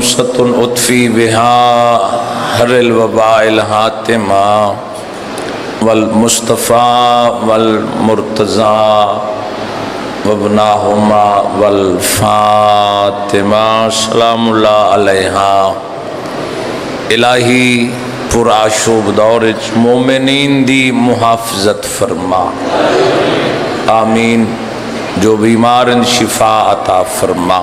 خمسۃ اطفی بہا ہر الوباء الحاتمہ والمصطفیٰ والمرتضیٰ وابناہما والفاطمہ سلام اللہ علیہا۔ الہی پر آشوب دور مومنین دی محافظت فرما، آمین۔ جو بیمارن شفا عطا فرما،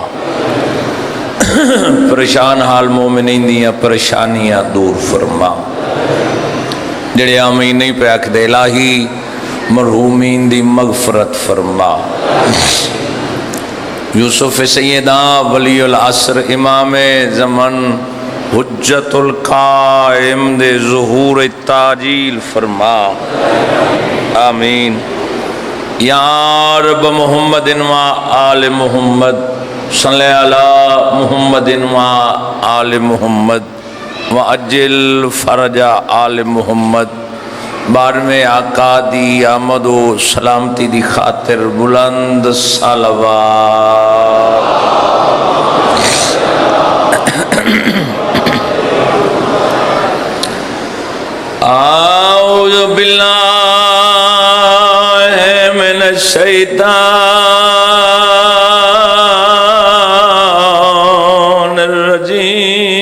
پریشان حال مومنین دیاں پریشانیاں دور فرما۔ جڑے آمین نہیں پہ آکھ دے الہی مرحومین دی مغفرت فرما۔ یوسف سیدہ ولی العصر امام زمن حجت القائم دے ظہور تاجیل فرما، آمین۔ یا رب محمد و آل محمد صلی علی محمد و آل محمد وعجل فرج آل محمد۔ بار میں آقا دی آمد و سلامتی دی خاطر بلند صلوات۔ اعوذ باللہ من الشیطان الرجیم،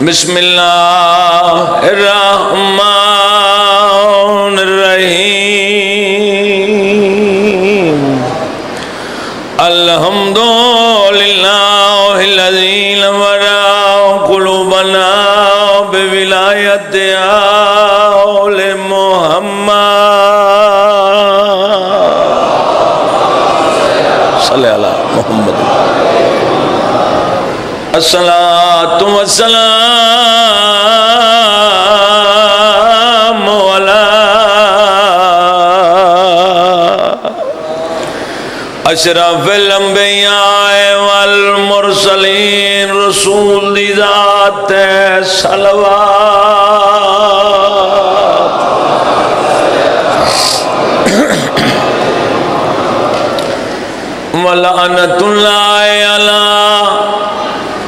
بسم اللہ الرحمن الرحیم۔ الحمدللہ الذی ورا قلوبنا بولایت آل محمد صلی اللہ محمد۔ الصلاۃ والسلام علی اشرف الانبیاء والمرسلین، رسول دی ذات صلوات۔ ولعنت اللہ علی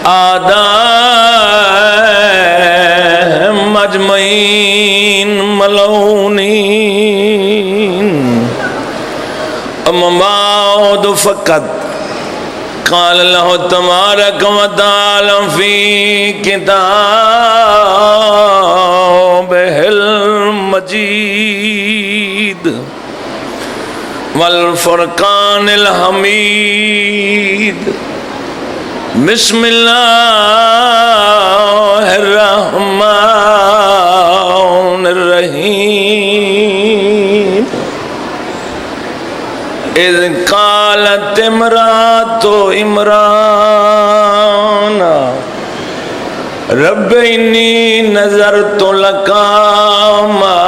اعدائہم اجمعین ملعونین۔ اما بعد فقط قال اللہ تبارک و تعالی فی کتابہ المجید والفرقان الحمید۔ بسم اللہ الرحمن الرحیم۔ اذ قالت امرأۃ عمران رب انی نذرت لک ما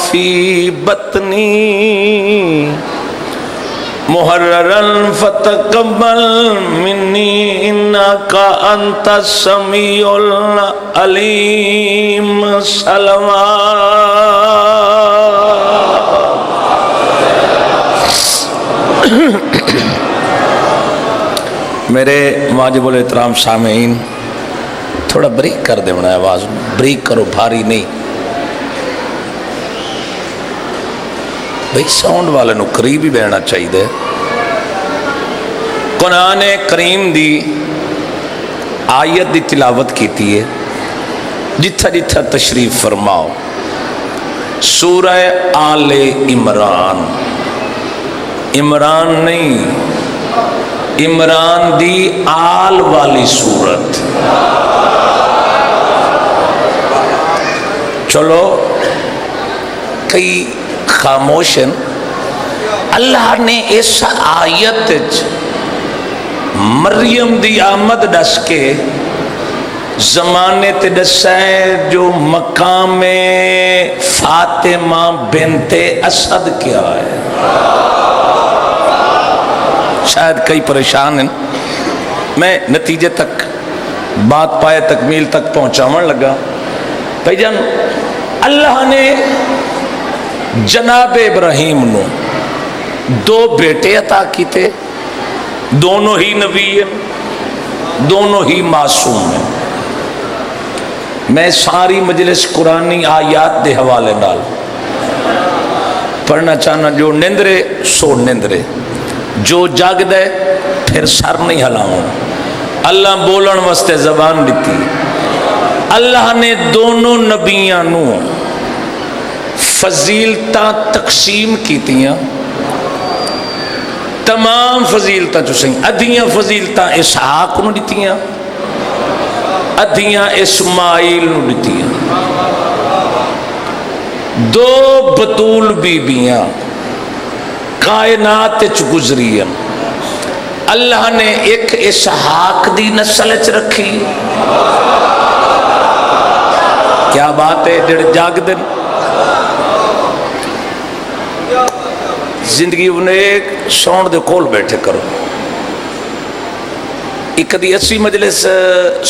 فی بطنی محررا فتقبل منی انک انت السمیع العلیم۔ صلوات۔ میرے واجب الاحترام سامعین، تھوڑا بریک کر دے بنا آواز، بریک کرو، بھاری نہیں بھئی، ساؤنڈ والے نو قریب ہی بہنا چاہیے۔ قرآن کریم دی آیت دی تلاوت کیتی ہے، جتھا جتھا تشریف فرماؤ۔ سورہ آل عمران، عمران نہیں، عمران دی آل والی سورت۔ چلو کئی خاموشن، اللہ نے اس آیت مریم دی آمد ڈس کے زمانے تے دسائے جو مقام فاطمہ بنت اسد کیا ہے۔ شاید کئی پریشان ہیں، میں نتیجے تک بات پائے تکمیل تک پہنچاون لگا۔ بھائی جان، اللہ نے جناب ابراہیم نو دو بیٹے عطا کیتے، دونوں ہی نبی ہیں، دونوں ہی معصوم ہیں۔ میں ساری مجلس قرآنی آیات دے حوالے نال پڑھنا چاہنا، جو نندرے سو نندرے، جو جاگ دے پھر سر نہیں ہلاؤں۔ اللہ بولن واسطے زبان دیتی، اللہ نے دونوں نبیاں نو فضیلتاں تقسیم کیتیاں، تمام فضیلتاں جو سہیں ادھیاں فضیلتاں اسحاق نو دیتیاں، ادھیاں اسماعیل نو دیتیاں۔ دو بطول بیبیاں کائنات چ گزریاں، اللہ نے ایک اسحاق دی نسل چ رکھی۔ کیا بات ہے، جڑے جاگ دن زندگی انہیں ایک سون دے کول بیٹھے کرو۔ ایک دی 80 مجلس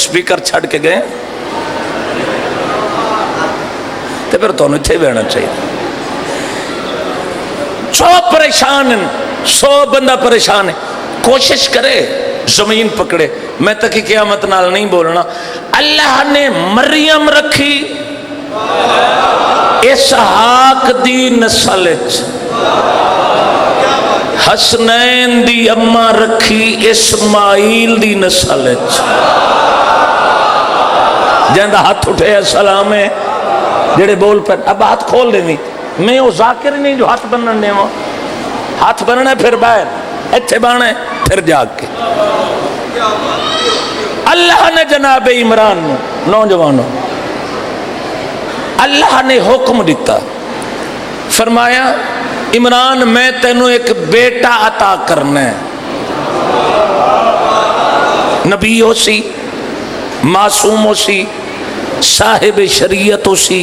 سپیکر چھڑ کے گئے تو پھر تو انہیں تھے بیٹھنا چاہیے۔ 100 پریشان ہیں، 100 بندہ پریشان ہے، کوشش کرے زمین پکڑے۔ میں تک قیامت نال نہیں بولنا۔ اللہ نے مریم رکھی اسحاق دی نسل چ، حسنین دی اماں رکھی اسماعیل دی نسل چ۔ جہاں ہاتھ اٹھے سلام ہے، جڑے بول پر اب ہاتھ کھول دیں۔ میں وہ ذاکر نہیں جو ہاتھ بننے دے وہ ہاتھ بننا ہے، پھر باہر ایتھے بانا ہے، پھر جاگ کے۔ اللہ نے جناب عمران نوجوانوں، اللہ نے حکم دیتا، فرمایا عمران میں تینوں ایک بیٹا عطا کرنا ہے۔ نبی ہو سی، معصوم ہو سی، صاحب شریعت ہو سی،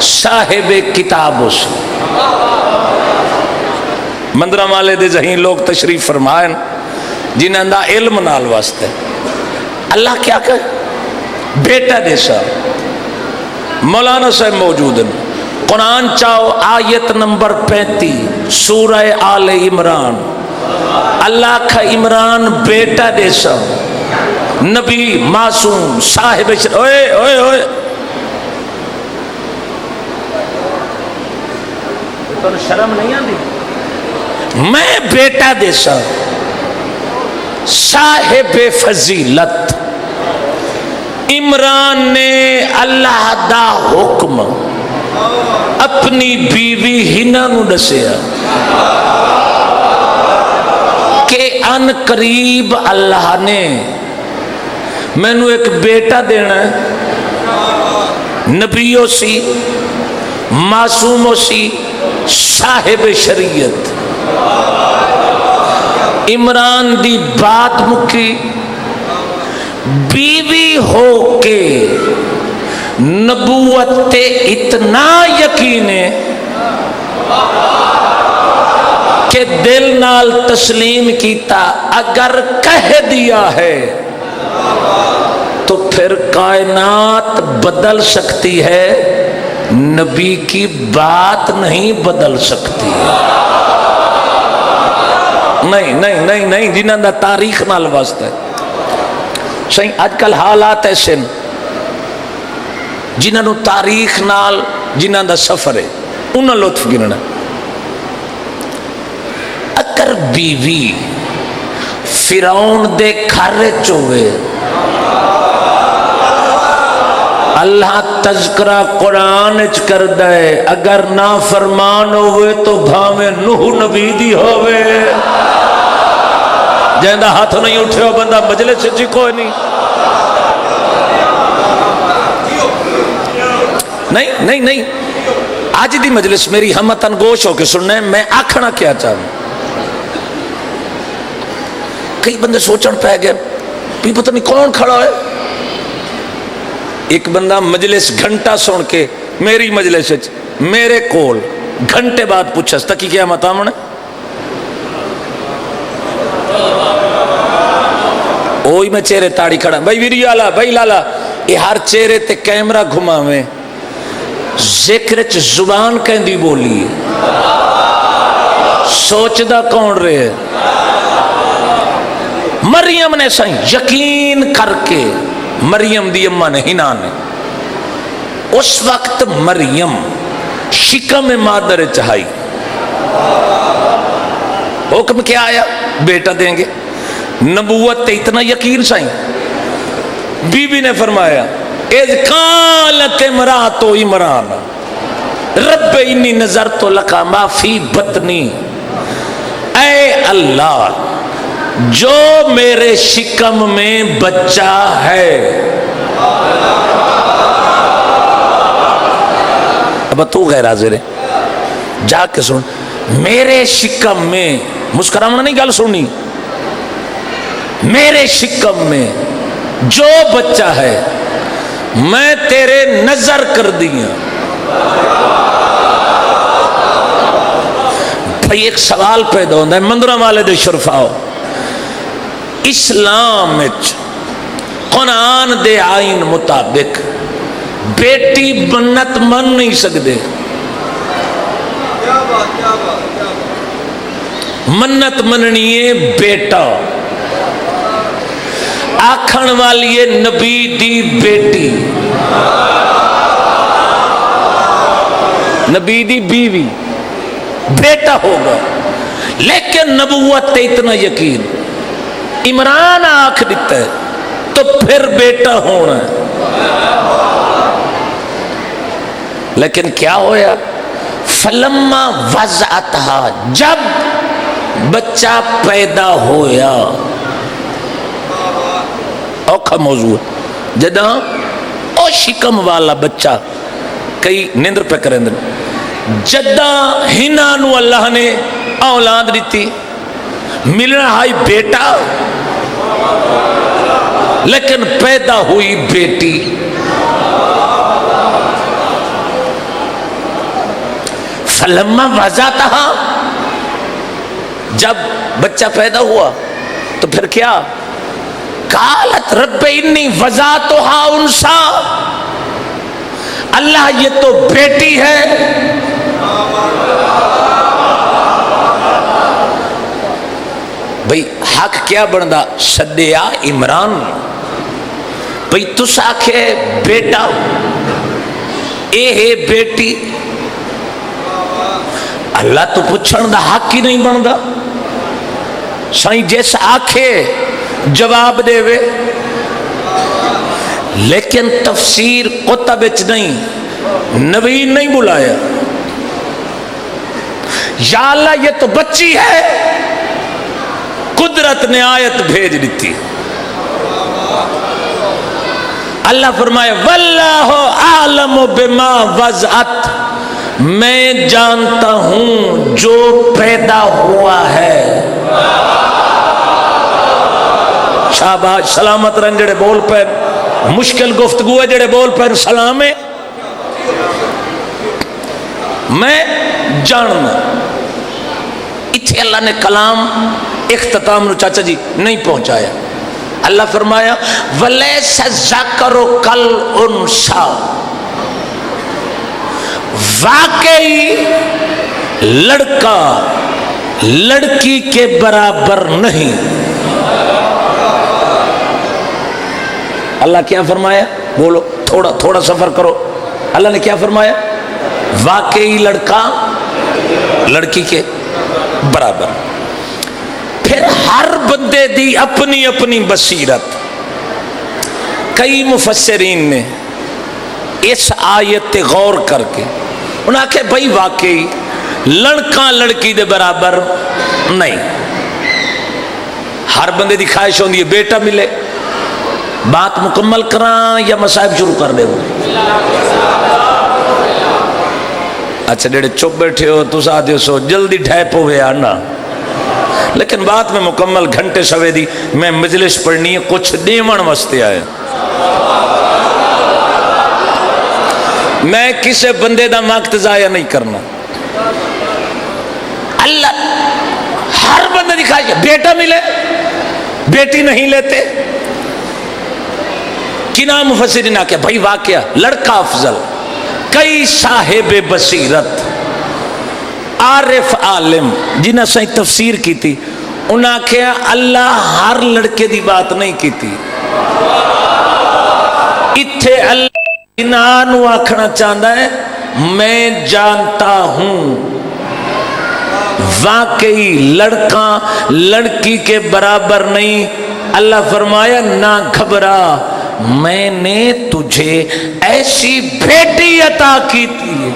صاحب کتاب ہو سی۔ مندرہ والے دے ذہین لوگ تشریف فرمائیں جنہاں دا علم نال واسطے اللہ کیا کہ بیٹا دے سا۔ مولانا صاحب موجود ہیں، قرآن چاہو آیت نمبر 35 سورہ آل عمران، اللہ کا عمران بیٹا دے سا، نبی معصوم صاحب اوئے اوئے اوئے تو شرم نہیں آندی؟ میں بیٹا دے سا، صاحب فضیلت۔ عمران نے اللہ دا حکم اپنی بیوی ہنا نو دسیا کہ ان قریب اللہ نے میں نو ایک بیٹا دینا ہے، نبیوں سی، معصوموں سی، صاحب شریعت۔ عمران دی بات مکی، بیوی ہو کے نبوت تے اتنا یقین ہے کہ دل نال تسلیم کیتا، اگر کہہ دیا ہے تو پھر کائنات بدل سکتی ہے، نبی کی بات نہیں بدل سکتی۔ نہیں نہیں نہیں نہیں، جنہاں دا تاریخ نال واسطہ ہے صحیح۔ آج کل حالات ایسے جنہاں نو تاریخ نال جنہاں دا سفر ہے انہاں لطف گرنا۔ اگر بیوی فرعون دے گھر چوے، اللہ تذکرہ قرآن چ کر دے، اگر نافرمان ہوئے تو بھاوے نوح نبی دی ہوئے۔ جہاں ہاتھ نہیں اٹھے ہو بندہ مجلس چ کوئی نہیں۔ نہیں نہیں نہیں، آج دی مجلس میری ہمت انگوش ہو کے سننے، میں آکھنا کیا چاہوں۔ کئی بندے سوچن پہ گئے بھی پتہ نہیں کون کھڑا ہے۔ ایک بندہ مجلس گھنٹہ سن کے میری مجلس میرے کول گھنٹے بعد پوچھا تکی کیا مطامن ہے، اوہی میں چہرے تاڑی کھڑا بھائی ویڈیو آلا بھائی لالا، یہ ہر چہرے تے کیمرہ گھما میں ذکر چ زبان کہندی بولی، سوچ دا کون رہے مریم نے سائیں یقین کر کے، مریم دی اماں نے ہنا نے، اس وقت مریم شکم مادر چاہائی، حکم کیا آیا؟ بیٹا دیں گے۔ نبوت تے اتنا یقین سائیں، بی بی نے فرمایا اذ قالت امرأۃ عمران رب انی نذرت لک ما فی بطنی، اے اللہ جو میرے شکم میں بچہ ہے، اب تو غیر حاضر ہے، جا کے سن، میرے شکم میں، مسکرانا نہیں گل سننی، میرے شکم میں جو بچہ ہے میں تیرے نظر کر دیا۔ بھائی ایک سوال پیدا ہوتا ہے مندرہ والے دے شرفاؤ، اسلام وچ قرآن دے آئین مطابق بیٹی منت من نہیں سکتے، منت مننی ہے بیٹا، آکھن والی ہے نبی دی بیٹی، نبی دی بیوی، بیٹا ہوگا، لیکن نبوت تے اتنا یقین، عمران آنکھ دیتا ہے تو پھر بیٹا ہونا ہے، لیکن کیا ہویا؟ فلما وضعتھا، جب بچہ پیدا ہویا، اوکھا موضوع ہے، جدہ او شکم والا بچہ، کئی نیندر پہ کریں دن، جدہ ہنانو اللہ نے اولاد دیتی، ملنا ہائی بیٹا، لیکن پیدا ہوئی بیٹی، فلما وضعتھا، جب بچہ پیدا ہوا تو پھر کیا؟ قالت رب انی وضعتھا انثی، اللہ یہ تو بیٹی ہے، بھئی حق کیا بندا؟ سدیا عمران، بھئی تس آکھے بیٹا، اے ہے بیٹی، اللہ تو پوچھن دا حق ہی نہیں بندا، سائیں جیسا آکھے جواب دے وے، لیکن تفسیر قطب وچ نہیں، نبی نہیں بلایا، یا اللہ یہ تو بچی ہے، قدرت نے آیت بھیج دیتی، اللہ فرمائے واللہ اعلم بما وضعت، میں جانتا ہوں جو پیدا ہوا ہے، شاباش، سلامت رن جڑے بول پہ، مشکل گفتگو ہے جڑے بول پہ سلام ہے، میں جاننا، اتھے اللہ نے کلام اختتام نو چاچا جی نہیں پہنچایا، اللہ فرمایا وَلَيْسَ الذَّكَرُ كَالْأُنثَىٰ، واقعی لڑکا لڑکی کے برابر نہیں، اللہ کیا فرمایا؟ بولو، تھوڑا سفر کرو، اللہ نے کیا فرمایا؟ واقعی لڑکا لڑکی کے برابر۔ پھر ہر بندے دی اپنی اپنی بصیرت، کئی مفسرین نے اس آیت تے غور کر کے انہاں کہ بھئی واقعی لڑکا لڑکی دے برابر نہیں، ہر بندے دی خواہش ہوندی ہے بیٹا ملے، بات مکمل کراں یا مصائب شروع کر دے ہو؟ اچھا جڑے چپ بیٹھے ہو تو آدھے سو جلدی ڈھیپ ہوئے آنا، لیکن بات میں مکمل گھنٹے سوے دی، میں مجلس پڑھنی ہے، کچھ دیوان واسطے آئے، میں کسے بندے دا وقت ضائع نہیں کرنا، اللہ ہر بندے دکھائے کہ بیٹا ملے، بیٹی نہیں لیتے، کنا مفسرین آکے بھائی واقعہ لڑکا افضل، کئی صاحب بصیرت عارف عالم جنہاں سے تفسیر کی تھی، انہاں کہا اللہ ہر لڑکے دی بات نہیں کیتی، اتھے اللہ انہوں آکھنا چاہتا ہے میں جانتا ہوں واقعی لڑکا لڑکی کے برابر نہیں۔ اللہ فرمایا نہ گھبرا، میں نے تجھے ایسی بیٹی عطا کی تھی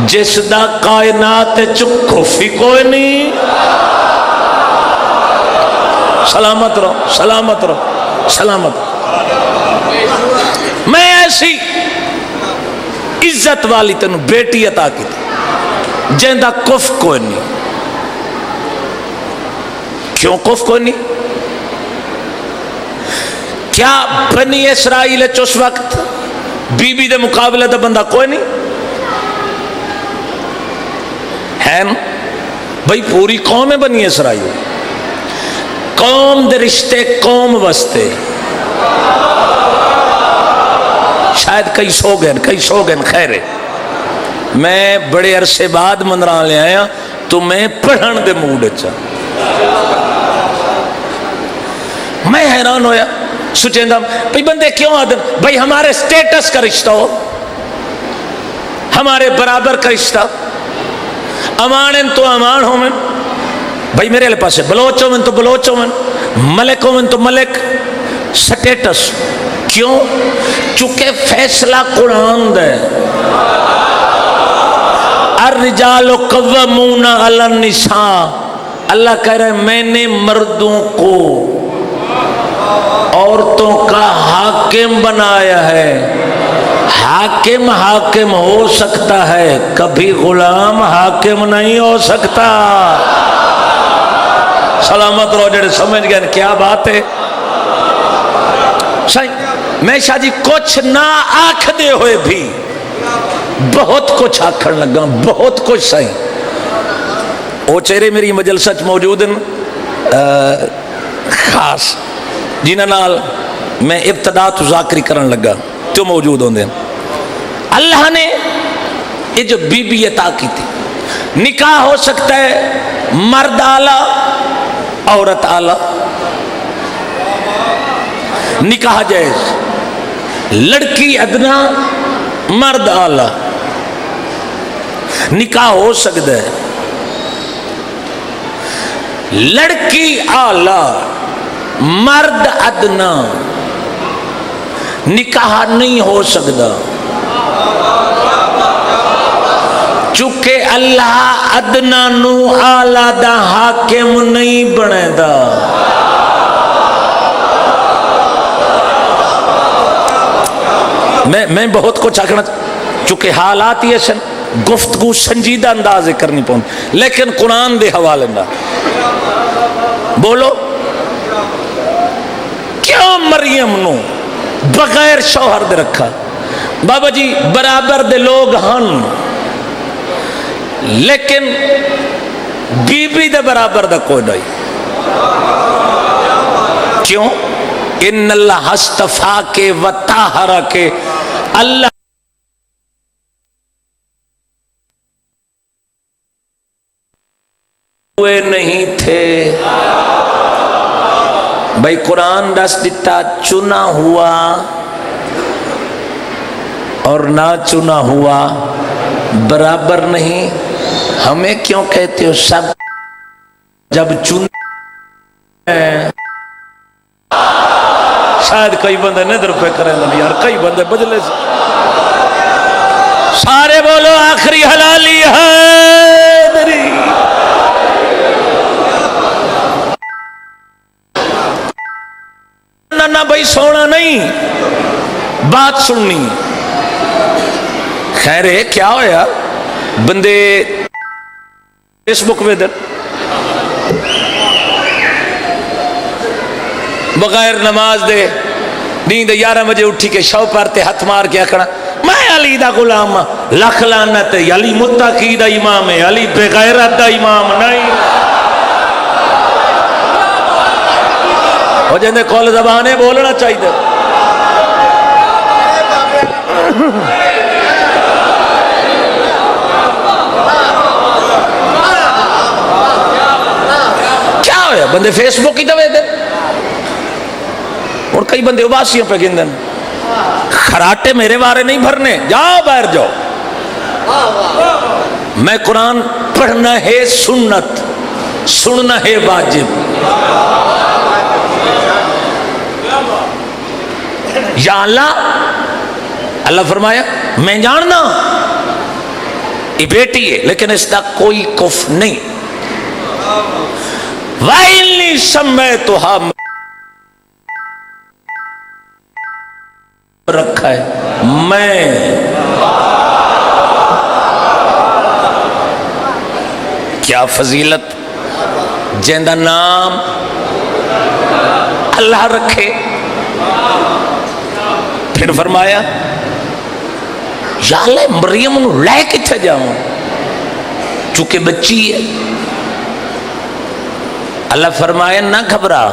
جس دا کائنات چکوفی کوئی نہیں۔ سلامت رہو، سلامت رہو، سلامت رہو۔ میں ایسی عزت والی تینوں بیٹی عطا کی تھی جہاں کف کوئی نہیں۔ کیوں کف کوئی نہیں؟ کیا بنی اسرائیل اس وقت بی بی دے مقابلے دا بندہ کوئی نہیں ہے نا؟ بھئی پوری قوم ہے بنی اسرائیل، قوم دے رشتے قوم وستے، شاید کئی سو گئے خیر ہے۔ میں بڑے عرصے بعد منران لے آیا تو میں پڑھن دے موڈ اچھا، میں حیران ہویا سوچیں دا بھئی بندے کیوں آدم، بھئی ہمارے سٹیٹس کا رشتہ ہو، ہمارے برابر کا رشتہ، امان تو امان ہو، من بھئی میرے لئے پاس ہے بلوچ ہو من تو بلوچ ہو، من ملک ہو من تو ملک، سٹیٹس کیوں؟ چونکہ فیصلہ قرآن دے، الرجال قوامون علی النساء، اللہ کہہ رہے میں نے مردوں کو عورتوں کا حاکم بنایا ہے۔ حاکم حاکم ہو سکتا ہے، کبھی غلام حاکم نہیں ہو سکتا۔ سلامت رو جڑے سمجھ گئے کیا بات ہے صحیح۔ میں شاہ جی کچھ نہ آکھ دے ہوئے بھی بہت کچھ آکھن لگا، بہت کچھ صحیح۔ وہ چہرے میری مجلسہ موجود ہیں خاص جنہاں نال میں ابتدا تو ذاکری کرن لگا تو موجود ہوں دیں۔ اللہ نے یہ جو بی بی عطا کی تھی، نکاح ہو سکتا ہے مرد آلہ عورت آلہ، نکاح جائز، لڑکی ادنا مرد آلہ، نکاح ہو سکتا ہے، لڑکی آلہ مرد ادنا نکاح نہیں ہو سکتا، چونکہ اللہ ادنا نو آلہ دا حاکم نہیں بنے دا۔ میں بہت کچھ آکھنا چونکہ حالات یہ سن گفتگو سنجیدہ انداز کرنی پہن، لیکن قرآن دے حوالے نہ بولو کیوں مریم نو بغیر شوہر دے رکھا؟ بابا جی برابر دے لوگ ہن، لیکن بی بی دے برابر دا کوئی نہیں۔ کیوں؟ ان اللہ استفا کے وطاہرہ کے، اللہ ہوئے نہیں تھے۔ بھائی قرآن دس دیتا چنا ہوا اور نہ چنا ہوا برابر نہیں۔ ہمیں کیوں کہتے ہو سب جب چن؟ شاید کئی بندے ندر پہ کریں یار، کئی بندے بدلے سے سارے بولو آخری حلالی ہے میری۔ نہ بھائی سونا نہیں، بات سننی۔ خیر ہے کیا ہو یار، بندے فیس بک پہ در بغیر نماز دے نیند 11 بجے اٹھی کے شو پارتے ہاتھ مار کے آکھنا میں علی دا غلام، لکھ لعنت ہے، علی متقی دا امام ہے، علی بغیرت دا امام نہیں۔ وہ جندے کول زبانے بولنا چاہیے۔ کیا ہویا بندے فیس بک ہی دے دیں اور کئی بندے اباسیوں پہ گندن خراٹے میرے بارے نہیں بھرنے جاؤ باہر جاؤ میں قرآن پڑھنا ہے سنت سننا ہے واجب یا اللہ فرمایا میں جاننا یہ بیٹی ہے لیکن اس کا کوئی کف نہیں وَإِنِّي سَمَّيْتُهَا رکھا ہے میں کیا فضیلت جیندہ نام اللہ رکھے پھر فرمایا یا اللہ مریم انہوں لے کتھا جاؤں چونکہ بچی ہے اللہ فرمایا نہ گھبرا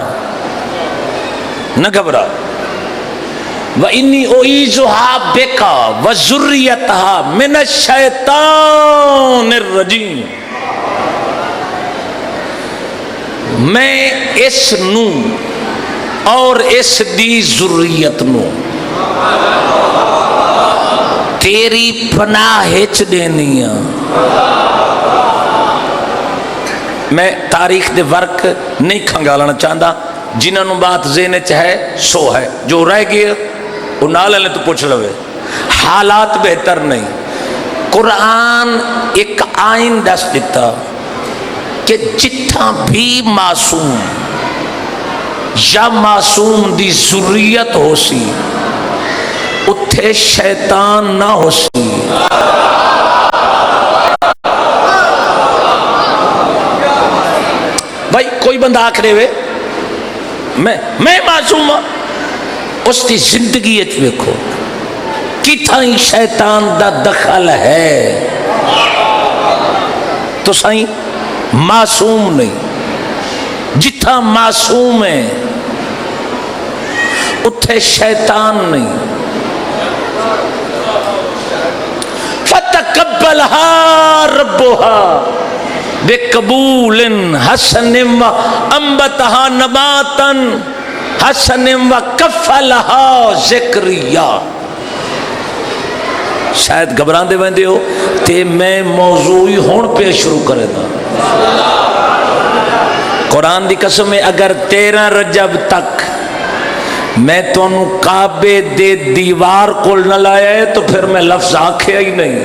وَإِنِّي أُعِيذُهَا بِكَ وَذُرِّيَّتَهَا مِنَ الشَّيْطَانِ الرَّجِيمِ میں اس نو اور اس دی ذریت نو تیری پناہ ہچ دینی ہے میں تاریخ دے ورک نہیں کھنگالنا چاہتا جنہوں نے بات ذہن چاہے سو ہے جو رہ گئے وہ نال نے تو پوچھ لوے حالات بہتر نہیں قرآن ایک آئین دس دیتا کہ جتھا بھی معصوم یا معصوم دی ذریت ہو سی اتھے شیطان نہ ہو سی بھائی کوئی بندہ آکھرے ہوئے میں معصوم ہوں اس کی زندگی اچھ ویکھو کتھائیں شیطان دا دخل ہے تو سائیں معصوم نہیں جتھا معصوم ہے اتھے شیطان نہیں فَتَقَبَّلْهَا رَبُّهَا بِقَبُولٍ حَسَنٍ وَأَنبَتَهَا نَبَاتًا حَسَنٍ وَكَفَّلَهَا زَكَرِيَّا شاید گھبران دے بندے ہو تے میں موضوعی ہون پہ شروع کرے دا قرآن دی قسم ہے اگر 13 رجب تک میں تو انہوں کعبے دے دیوار کول نہ لایا ہے تو پھر میں لفظ آنکھے ہی نہیں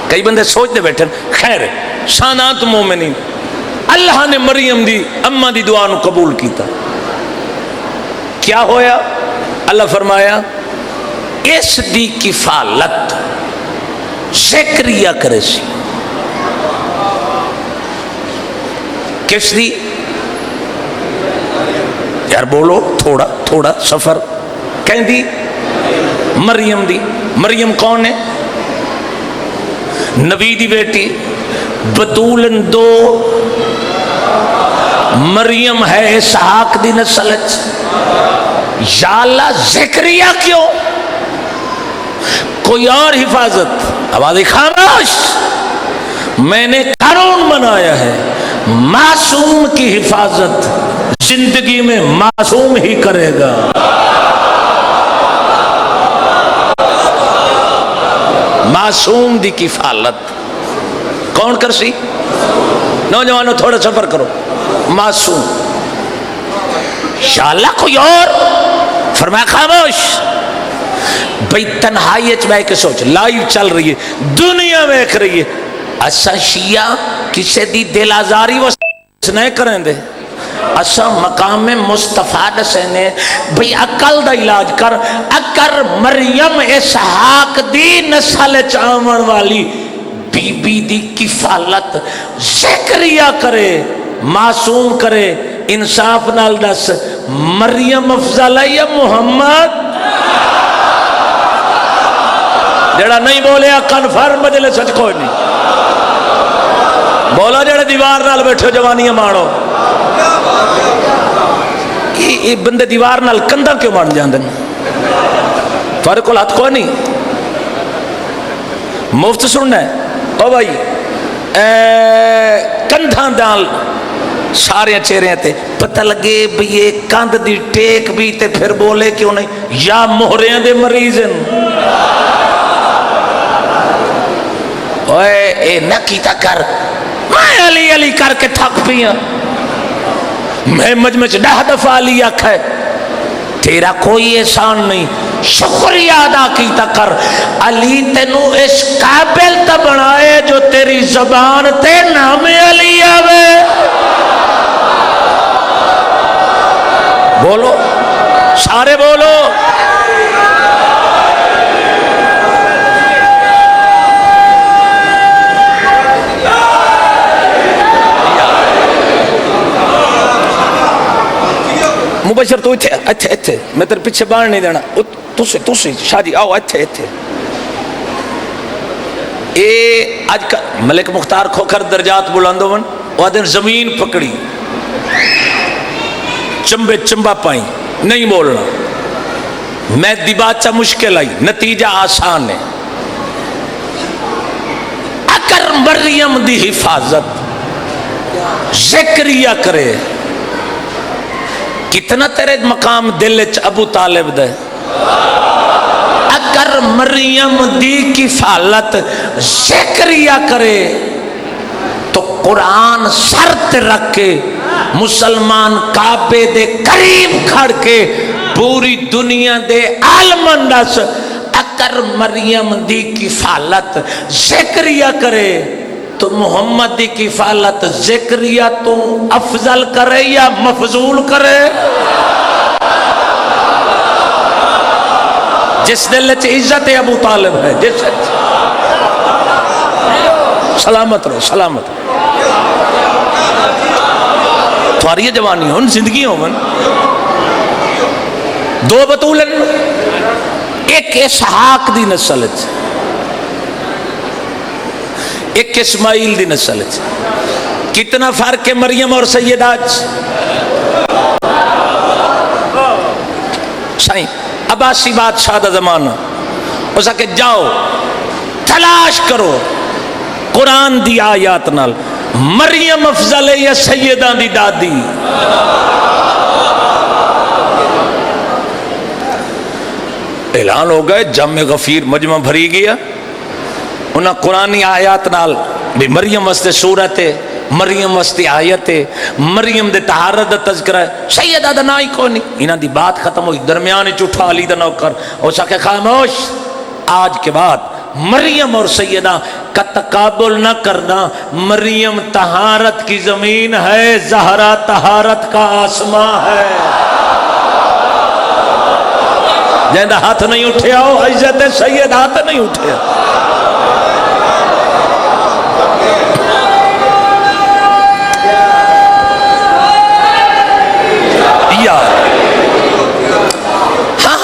کئی بندے سوچ دے بیٹھے خیر شانات مومنین اللہ نے مریم دی اماں دی دعا نو قبول کیتا کیا ہویا اللہ فرمایا اس دی کفالت زکریا کرے سی کس دی یار بولو تھوڑا سفر کہیں دی مریم دی مریم کون ہے نبی دی بیٹی بطولن دو مریم ہے اسحاق دی نسل یا اللہ زکریا کیوں کوئی اور حفاظت آواز خاموش میں نے قانون بنایا ہے معصوم کی حفاظت زندگی میں معصوم ہی کرے گا معصوم دی کفالت کون کر سی نوجوانوں تھوڑا سفر کرو معصوم یا اللہ کوئی اور فرمایا خاموش بھئی تنہائی اچ میں کے سوچ لائیو چل رہی ہے دنیا میں ایک رہی ہے اسا شیعہ کسے دی دل آزاری وہ نہیں کریں دے اسا مقام مصطفیٰ دسینے بھئی عقل دا علاج کر اگر مریم اسحاق دی نسل چاون والی بی بی دی کفالت زکریا کرے معصوم کرے انصاف نال دس مریم افضل ہے یا محمد جڑا نہیں بولے کنفرم مجلے سچ کوئی نہیں بولا جڑے دیوار نال بیٹھو جوانیاں مانو یہ بندے دیوار نال کندہ کیوں مان جاندے تھوڑے کو ہاتھ کوئی نہیں مفت سننا ہے او بھائی کندھاں دال سارے چہرے تے پتہ لگے بھی یہ کندھ دی ٹیک بھی تے پھر بولے کیوں نہیں یا مہریاں دے مریض ہیں اوے اے نہ کیتا کر میں علی علی کر کے تھک پیا میں مجمع چ 10 دفعہ علی آکھے تیرا کوئی احسان نہیں شکریہ ادا کیتا کر علی تینو اس قابل تا بنائے جو تیری زبان تے نام علی آوے بولو سارے بولو مبشر تو اتھے میں تیرے پیچھے باہر نہیں دینا تُسی شادی آؤ اتھے اے آج کا ملک مختار کھوکھر درجات بلندو من وہ دن زمین پکڑی چمبے چمبا پائیں نہیں بولنا میں دیباچہ مشکل آئی نتیجہ آسان ہے اگر مریم دی حفاظت ذکریہ کرے کتنا تیرے مقام دل چ ابو طالب دے اگر مریم دی کفالت ذکریہ کرے تو قرآن سرت رکھ کے مسلمان کعبے دے قریب کھڑ کے پوری دنیا دے عالمن دس اگر مریم دی کفالت ذکریہ کرے تو محمد دی کفالت ذکریہ تو افضل کرے یا مفضول کرے جس دل چ عزت ابو طالب ہے جس سلامت رہو سلامت تمہاری جوانی ہون زندگی ہون دو بطولن ایک اسحاق دی نسل ایک اسماعیل دی نسل کتنا فرق ہے مریم اور سیدہ سائیں عباسی بادشاہ دا زمانہ اس کہ جاؤ تلاش کرو قرآن دی آیات نال مریم افضل ہے یا سیدہ دی دادی اعلان ہو گئے جمع غفیر مجمع بھری گیا انہاں قرآنی آیات نال بھی مریم واسطے سورت ہے مریم واسطے آیت ہے مریم دے طہارت دا تذکرہ ہے سیدہ دا نائی کو نہیں انہاں دی بات ختم ہوئی درمیان چٹھا علی دا نوکر اوسا کہ خاموش آج کے بعد مریم اور سیدہ کا تقابل نہ کرنا مریم طہارت کی زمین ہے زہرا طہارت کا آسمان ہے جہاں ہاتھ نہیں اٹھے آؤ عزت سید ہاتھ نہیں اٹھے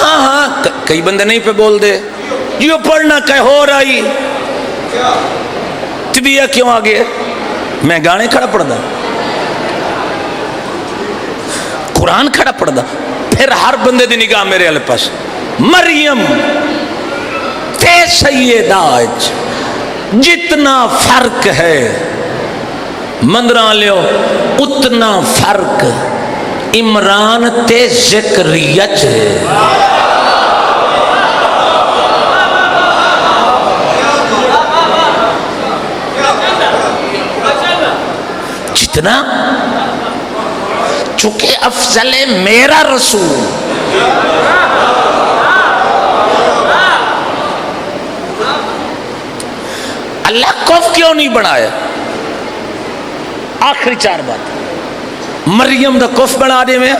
ہاں کئی بندے نہیں پہ بول دے یہ پڑھنا کہ ہو رہی طبیعہ کیوں آگے میں گانے کھڑا پڑھ دا قرآن کھڑا پڑھ دا پھر ہر بندے دی نگاہ میرے علیہ پاس مریم تے سیدہ جتنا فرق ہے مندران لیو اتنا فرق عمران تے ذکریہ ہے جتنا چونکہ افضل ہے میرا رسول اللہ کف کیوں نہیں بنایا آخری 4 بات مریم دا کف بنا دے میں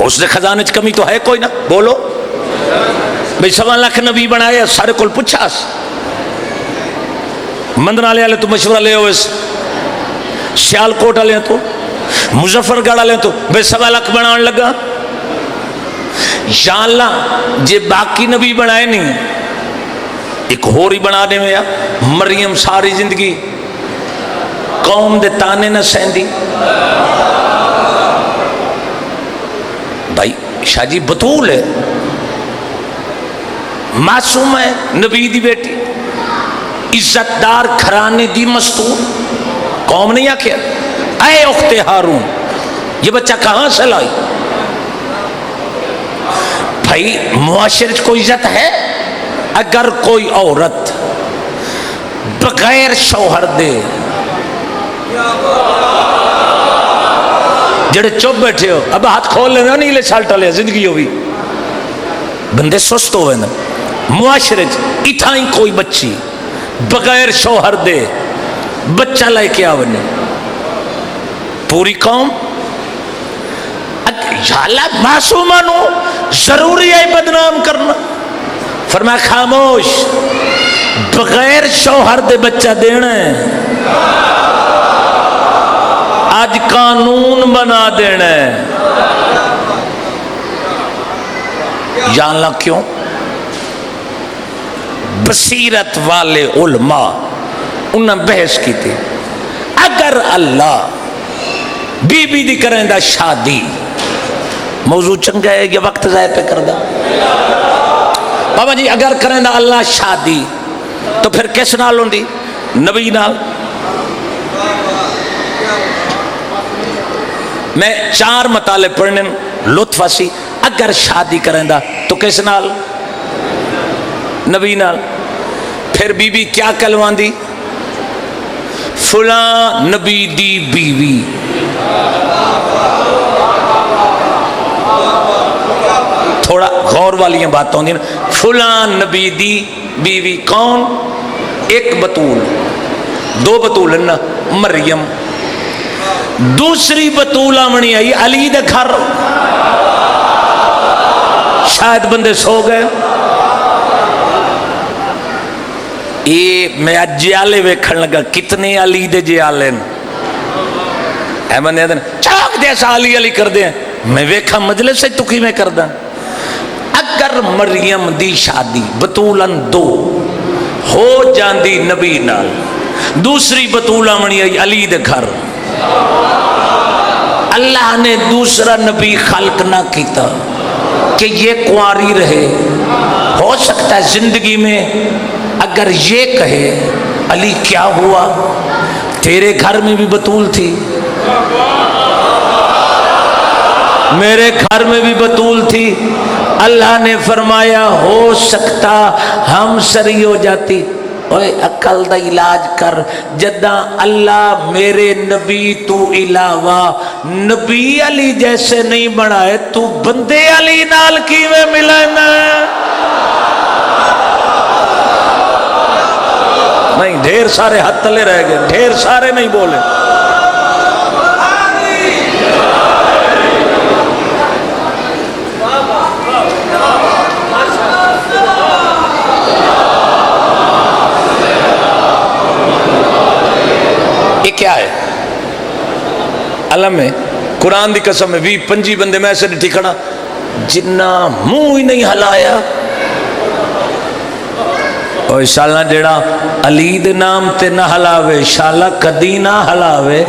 اس دے خزانے چ کمی تو ہے کوئی نہ بولو بھئی 1.25 لاکھ نبی بنایا سارے کول پچھاس مندرہ لے آلے تو مشورہ لے ہوئے سیال کوٹ آلے تو مظفر گڑھ آلے تو بے 1.25 لاکھ بنانے لگا یا اللہ جے باقی نبی بنائے نہیں ایک ہوری بنا دے میں مریم ساری زندگی قوم دے تانے نہ سہندی بھائی شاہ جی بطول ہے معصوم ہے نبی دی بیٹی عزتدار گھرانے دی مستور قوم نہیں آکھیا اے اخت ہارون یہ بچہ کہاں سے لائی؟ بھائی معاشرے کوئی عزت ہے اگر کوئی عورت بغیر شوہر دے جڑے چپ بیٹھے ہو اب ہاتھ کھول لینا نہیں لے سال ٹالے زندگی ہوئی بندے سست ہوئے نا معاشرے اتھائی کوئی بچی بغیر شوہر دے بچہ لائے کیا بنے پوری قوم یا اللہ معصومانو ضروری ہے بدنام کرنا فرمایا خاموش بغیر شوہر دے بچہ دینا ہے آج قانون بنا دینا ہے یا اللہ کیوں بصیرت والے علماء انہوں نے بحث کی تھی اگر اللہ بی بی دی کریں دا شادی موضوع چنگا ہے یہ وقت ضائع پہ کر دا بابا جی اگر کریں دا اللہ شادی تو پھر کس نال ہوندی نبی نال میں 4 مطالعے پڑھنے لطف اسی اگر شادی کریں دا تو کس نال نبی نال پھر بی بی کیا کلوان دی فلاں نبی دی بیوی تھوڑا غور والی بات ہوندی نا فلاں نبی دی بیوی کون ایک بطول 2 بطول نا مریم دوسری بطول آمنی آئی علی دے گھر شاید بندے سو گئے یہ میں جیالے ویکھن لگا کتنے علی دے جیالے اے بندے دن چاک جیسا علی علی کر دیں میں ویکھا مجلس سے تو کی میں کر دیں اگر مریم دی شادی بطولن 2 ہو جاندی نبی نال دوسری بطولہ منی علی دے گھر اللہ نے دوسرا نبی خلق نہ کیتا کہ یہ کنواری رہے ہو سکتا ہے زندگی میں اگر یہ کہے علی کیا ہوا تیرے گھر میں بھی بطول تھی میرے گھر میں بھی بطول تھی اللہ نے فرمایا ہو سکتا ہم سری ہو جاتی اوے عقل دا علاج کر جداں اللہ میرے نبی تو علاوہ نبی علی جیسے نہیں بنائے تو بندے علی نال کی میں ملانا نہیں ڈھیر سارے ہاتھ تلے رہ گئے ڈھیر سارے نہیں بولے یہ کیا ہے علم ہے قرآن دی قسم ہے 20-25 بندے میں ایسے نہیں کھڑا جنہ منہ ہی نہیں ہلایا اور انشاءاللہ جڑا علی دے نام تے نہ ہلاوے انشاءاللہ کدی نہ ہلاوے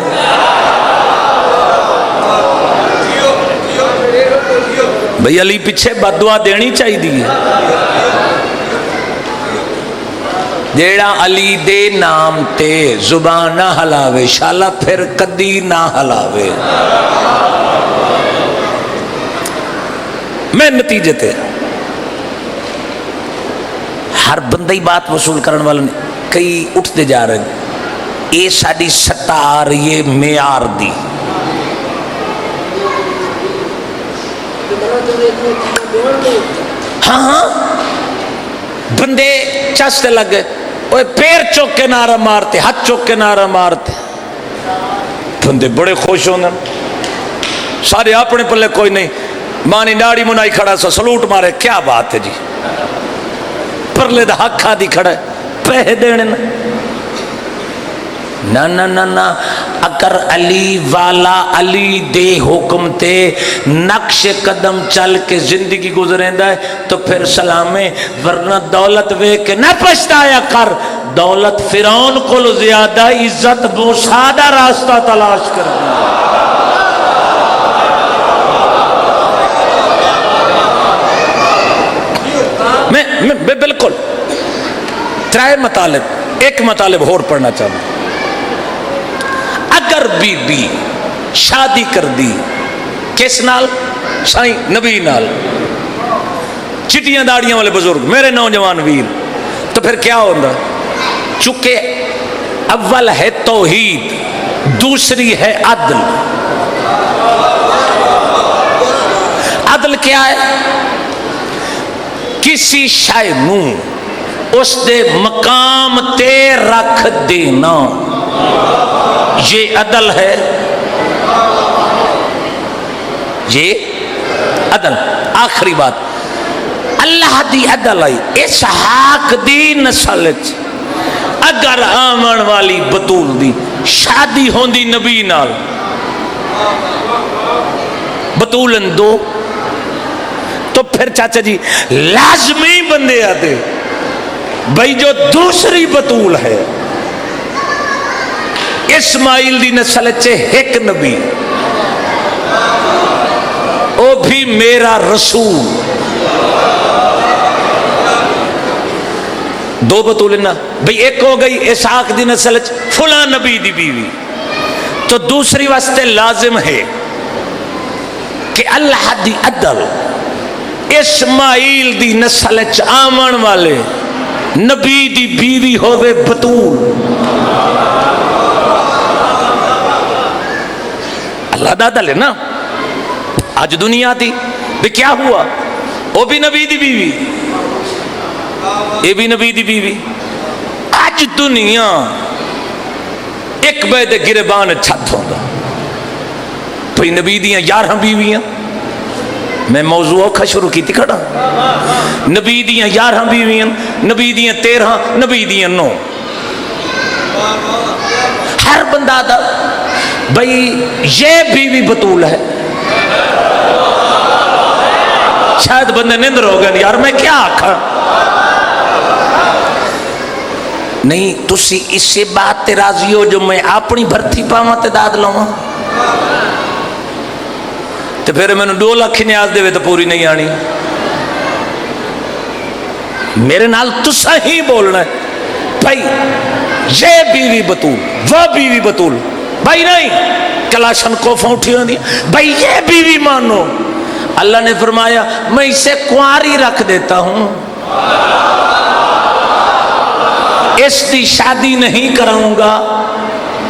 بھئی علی پیچھے بددعا دینی چاہی دی جیڑا علی دے نام تے زبان نہ ہلاوے انشاءاللہ پھر کدی نہ ہلاوے میں نتیجے تے ہر بندی بات وصول کرنے والا نہیں کئی اٹھتے جا رہے ہیں اے ساڑی ستار یہ معیار دی ہاں ہاں بندے چستے لگ گئے اوہ پیر چوک کے نعرہ مارتے ہاتھ چوک کے نعرہ مارتے بندے بڑے خوش ہونے سارے اپنے پلے کوئی نہیں مانی ڈاڑی منائی کھڑا سا سلوٹ مارے کیا بات ہے جی پرلے دا حق کھا دی کھڑا ہے پہ دینے نا اگر علی والا علی دے حکم تے نقش قدم چل کے زندگی گزریں دا ہے تو پھر سلامے ورنہ دولت وے کے نہ پشتایا کر دولت فرعون کو زیادہ عزت موسیٰ دا راستہ تلاش کر دی میں بالکل ترائے مطالب، ایک مطالب اور پڑھنا چاہوں. اگر بی بی شادی کر دی کس نال؟ سائیں نبی نال. چٹیاں داڑیاں والے بزرگ میرے نوجوان ویر، تو پھر کیا ہوتا؟ چونکہ اول ہے توحید، دوسری ہے عدل. عدل کیا ہے؟ کسی شے نو اس دے مقام تے رکھ دینا، یہ عدل ہے. یہ عدل. آخری بات، اللہ دی عدل آئی. اسحاق دی نسل اگر آمن والی بطول دی شادی ہوندی نبی نال، بطولن دو، تو پھر چاچا جی لازمی بندے آتے بھائی جو دوسری بطول ہے اسماعیل دی نسل چے ایک نبی، او بھی میرا رسول. دو بطولیں نا بھئی، ایک ہو گئی اسحاق دی نسل فلاں نبی دی بیوی، تو دوسری واسطے لازم ہے کہ اللہ دی عدل اسماعیل دی نسل آمن والے نبی دی بیوی ہوئے بطول. اللہ دا عدل ہے نا. آج دنیا تھی بھی کیا ہوا؟ وہ بھی نبی دی بیوی، یہ بھی نبی دی بیوی. آج دنیا ایک بے دے گربان چھت ہوگا بھئی نبی دیاں 11 بیویاں. میں موضوع اوکھا شروع کی تھی کھڑا. نبی دیاں 11 بیویاں، نبی دیاں 13، نبی دیاں 9. ہر بندہ دا بھئی یہ بیوی بطول ہے. شاید بندے نندر ہو گئے یار میں کیا آکھا. نہیں تسی اس سے بات تے راضی ہو جو میں اپنی بھرتی پاواں تے داد لواں؟ تو پھر میں نے 2 لاکھ نیاز دے تو پوری نہیں آنی. میرے نال تسا ہی بولنا ہے بھائی یہ بیوی بطول، وہ بیوی بطول. بھائی نہیں کلاشن کوفاں اٹھی ہوندی بھائی یہ بیوی مانو. اللہ نے فرمایا میں اسے کنواری رکھ دیتا ہوں، اس دی شادی نہیں کراؤں گا،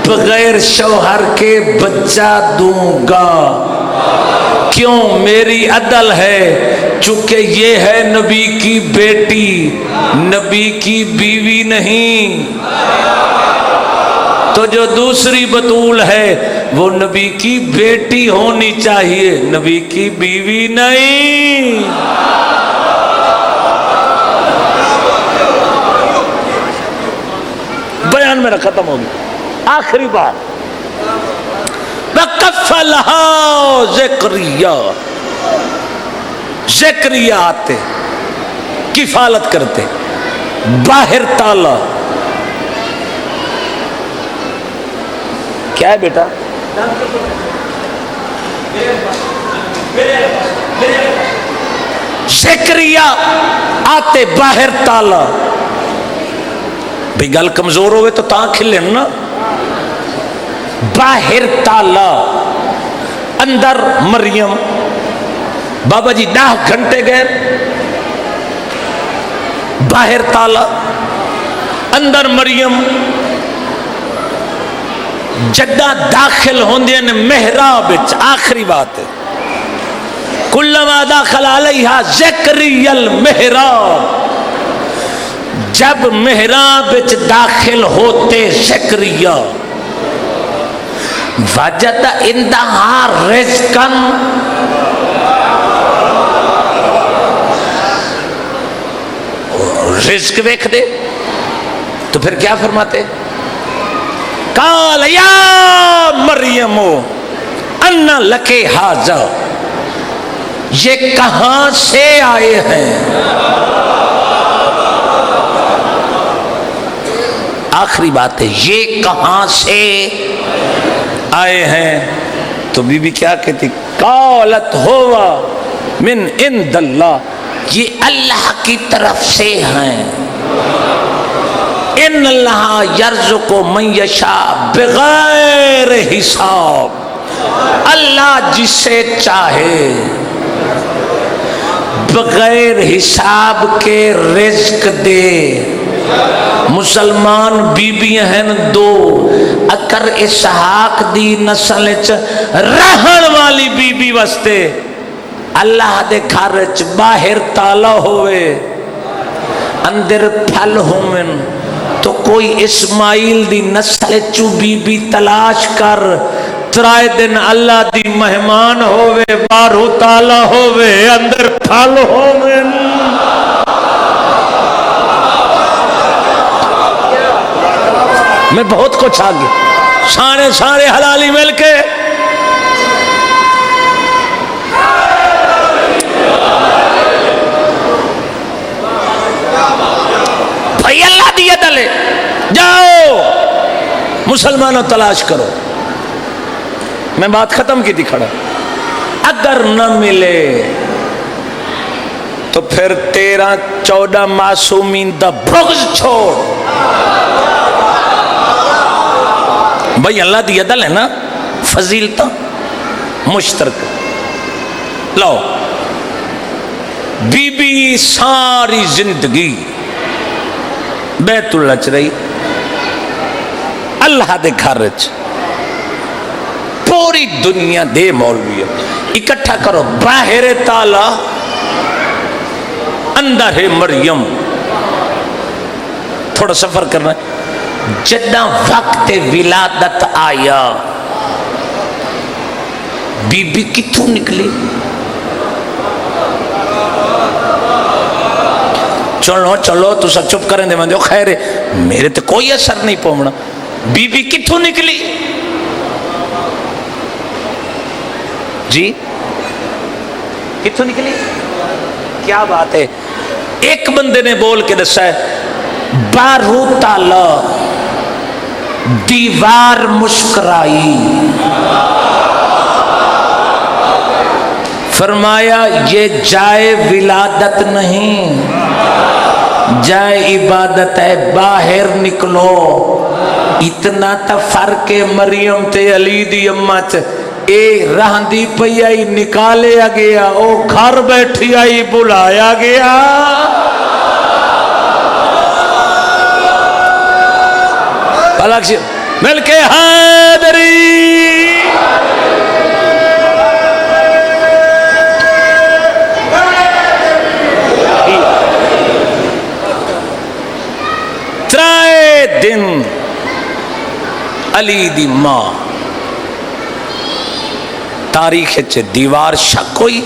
بغیر شوہر کے بچہ دوں گا. کیوں؟ میری عدل ہے، چونکہ یہ ہے نبی کی بیٹی، نبی کی بیوی نہیں. تو جو دوسری بطول ہے وہ نبی کی بیٹی ہونی چاہیے، نبی کی بیوی نہیں. بیان میرا ختم ہو گیا. آخری بات، وَكَفَّلَهَا زَكَرِيَّا. زکریا آتے کفالت کرتے، باہر تالا. کیا ہے بیٹا؟ زکریا آتے باہر تالا. بھئی گل کمزور ہوئے تو تاں کھلن نا. باہر تالا، اندر مریم. بابا جی 10 گھنٹے گئے، باہر تالا اندر مریم. جدہ داخل ہوندے نے محراب وچ. آخری بات ہے، کلما داخل علیہا زکریا المحراب. جب محراب وچ داخل ہوتے زکریا وجد عندہا رزقا. رزق ویکھ دے تو پھر کیا فرماتے؟ قال یا مریم ان لکے ھذا. یہ کہاں سے آئے ہیں؟ آخری بات ہے، یہ کہاں سے آئے ہیں؟ تو بی بی کیا کہتی؟ قالت ہوا من عند اللہ. یہ اللہ کی طرف سے ہیں. ان اللہ یرزق من یشاء بغیر حساب، اللہ جسے چاہے بغیر حساب کے رزق دے۔ مسلمان بیبیاں ہیں دو، اگر اسحاق دی نسل رہن والی بیبی واسطے اللہ دے گھر چ باہر تالا ہوئے اندر پھل ہومن تو کوئی اسماعیل دی نسل چو بیبی تلاش کر، ترائے دن اللہ دی مہمان ہوئے، باہرو تالا ہوئے اندر پھل ہومن۔ میں بہت کچھ آگے سارے حلالی مل کے بھائی اللہ دی دلے جاؤ مسلمانوں تلاش کرو۔ میں بات ختم کی تھی کھڑا، اگر نہ ملے تو پھر 13-14 معصومین دا بغض چھوڑ۔ بھائی اللہ دی عدل ہے نا، فضیلتا مشترک۔ لو بی بی ساری زندگی بیت اللہ چ رہی، اللہ دے گھر چ، پوری دنیا دے مولوی اکٹھا کرو، باہر تالا اندر ہے مریم۔ تھوڑا سفر کرنا ہے، جداں وقت ولادت آیا بی بی کتھوں نکلی؟ چلو تو سب چپ کریں دے، میں جو خیر ہے میرے تے کوئی اثر نہیں پومنا۔ بی بی کتھوں نکلی جی؟ کتھوں نکلی؟ کیا بات ہے؟ ایک بندے نے بول کے دسا ہے، بارو تالا دیوار مسکرائی، فرمایا یہ جائے ولادت نہیں، جائے عبادت ہے، باہر نکلو۔ اتنا تا فرق مریم تے علی دی امت، اے رہندی پئی آئی نکالیا گیا، او گھر بیٹھی آئی بلایا گیا۔ مل کے حیدری ترائے دن علی دی ماں تاریخ چ دیوار شک ہوئی،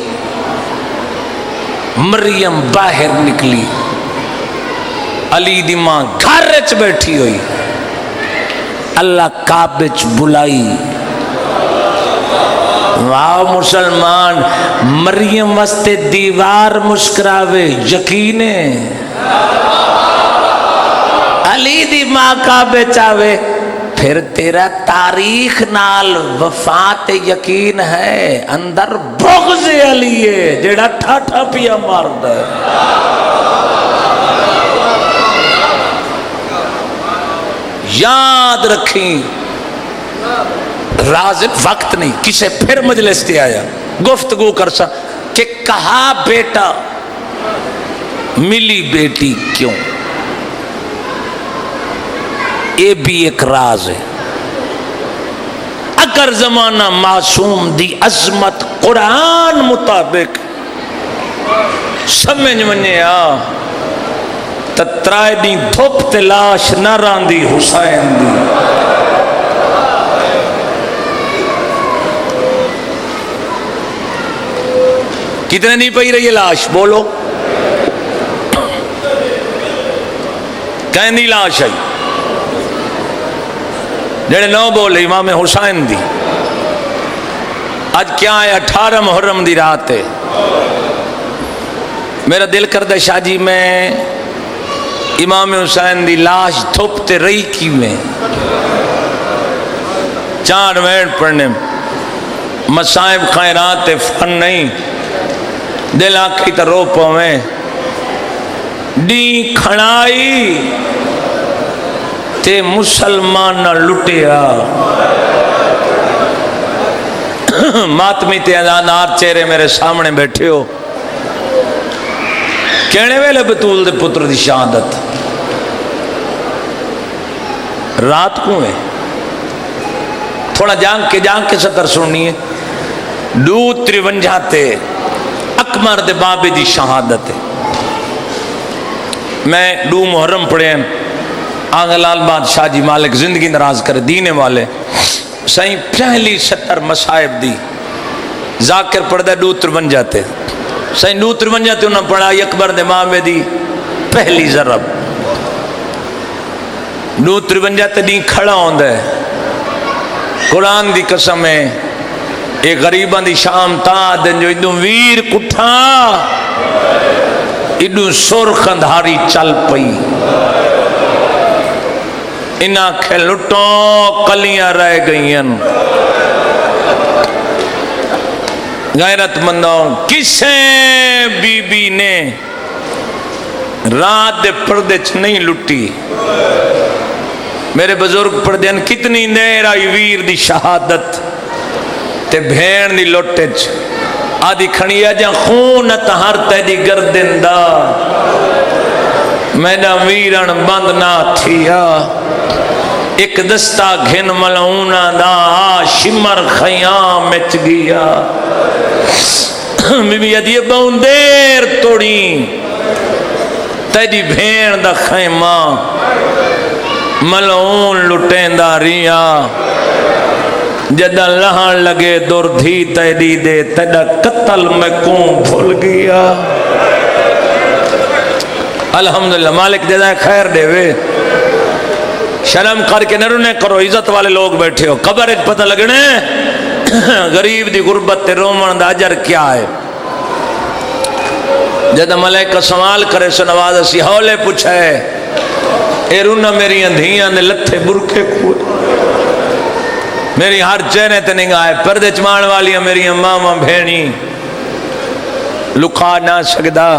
مریم باہر نکلی، علی دی ماں گھر چ بیٹھی ہوئی، اللہ کعبے چ بلائی۔ واہ مسلمان، مریم واسطے دیوار مسکراوے یقینے، علی دی ماں کعبے چاوے، پھر تیرا تاریخ نال وفات یقین ہے، اندر بغض علی ہے جیڑا ٹھاٹھا پیا مارد ہے۔ یاد رکھیں، راز وقت نہیں، کسے پھر مجلس تے آیا گفتگو کر سا کہ کہا بیٹا ملی بیٹی کیوں، یہ بھی ایک راز ہے۔ اگر زمانہ معصوم دی عظمت قرآن مطابق سمجھ منے آ تترائے دی دھوپ تلاش نہ راندی حسین دی۔ کتنے نہیں پئی رہی ہے لاش؟ بولو کہیں دی لاش آئی جڑے نو بولے امام حسین دی۔ آج کیا ہے؟ 18 محرم دی رات ہے۔ میرا دل کردہ شاہ جی میں امام حسین دی لاش تھوپتے رہی کی میں چار وینٹ پڑھنے مسائب خیرات فن نہیں، دل آنکھی تا رو پویں ڈی کھڑائی تے مسلمان نہ لٹیا ماتمی تے ازانار چہرے میرے سامنے بیٹھے ہو کہنے ویلے بطول دے پتر دی شہادت رات کو ہے تھوڑا جان کے سطر سننی ہے 253 تے اکمر دے بابے دی شہادت ہے میں 2 محرم پڑھے ہیں آنگھ لال بادشاہ جی مالک زندگی نراز کرے دینے والے سائیں پہلی 70 مصائب دی ذاکر پڑھ دے 253 تے سائیں 253 تے انہوں پڑھا اکبر دے بابے دی پہلی ضرب 253 تے دین کھڑا ہوں دے قرآن دی قسم ہے ایک غریبان دی شام تا دن جو ادھوں ویر کٹھا ادھوں سرخ اندھاری چل پئی انہاں کھے لٹوں کلیاں رہ گئیں غیرت مندوں کسے بی بی نے رات دے پردے چ نہیں لٹی میرے بزرگ پردے ان کتنی دیر آئی ویر دی شہادت تے بھین دی لوٹے چ آدھی کھڑیا جا خونت ہر تے دی گردن دا میڈا ویرن بند نہ تھیا ایک دستہ گھن ملعونہ دا شمر خیام مچ گیا بی بی ادھی بہن دیر توڑی تیری بھین دا خیمہ ملعون لٹیں دا ریا جدہ لہاں لگے دور دھی تیری دے تیڑا قتل میں کون بھول گیا الحمدللہ مالک جزائے خیر دے وے شرم کر کے نرونے کرو عزت والے لوگ بیٹھے ہو قبر ایک پتہ لگنے غریب دی غربت تے رومن دا اجر کیا ہے جدہ ملائکہ سوال کرے سو نواز اسی حولے پوچھے اے رونا میری اندھیاں دے لتھے برکے کوئے میری ہر چہرے تے نگاہ پردے چمان والی میری ماما بھینی لکھا نہ سکدا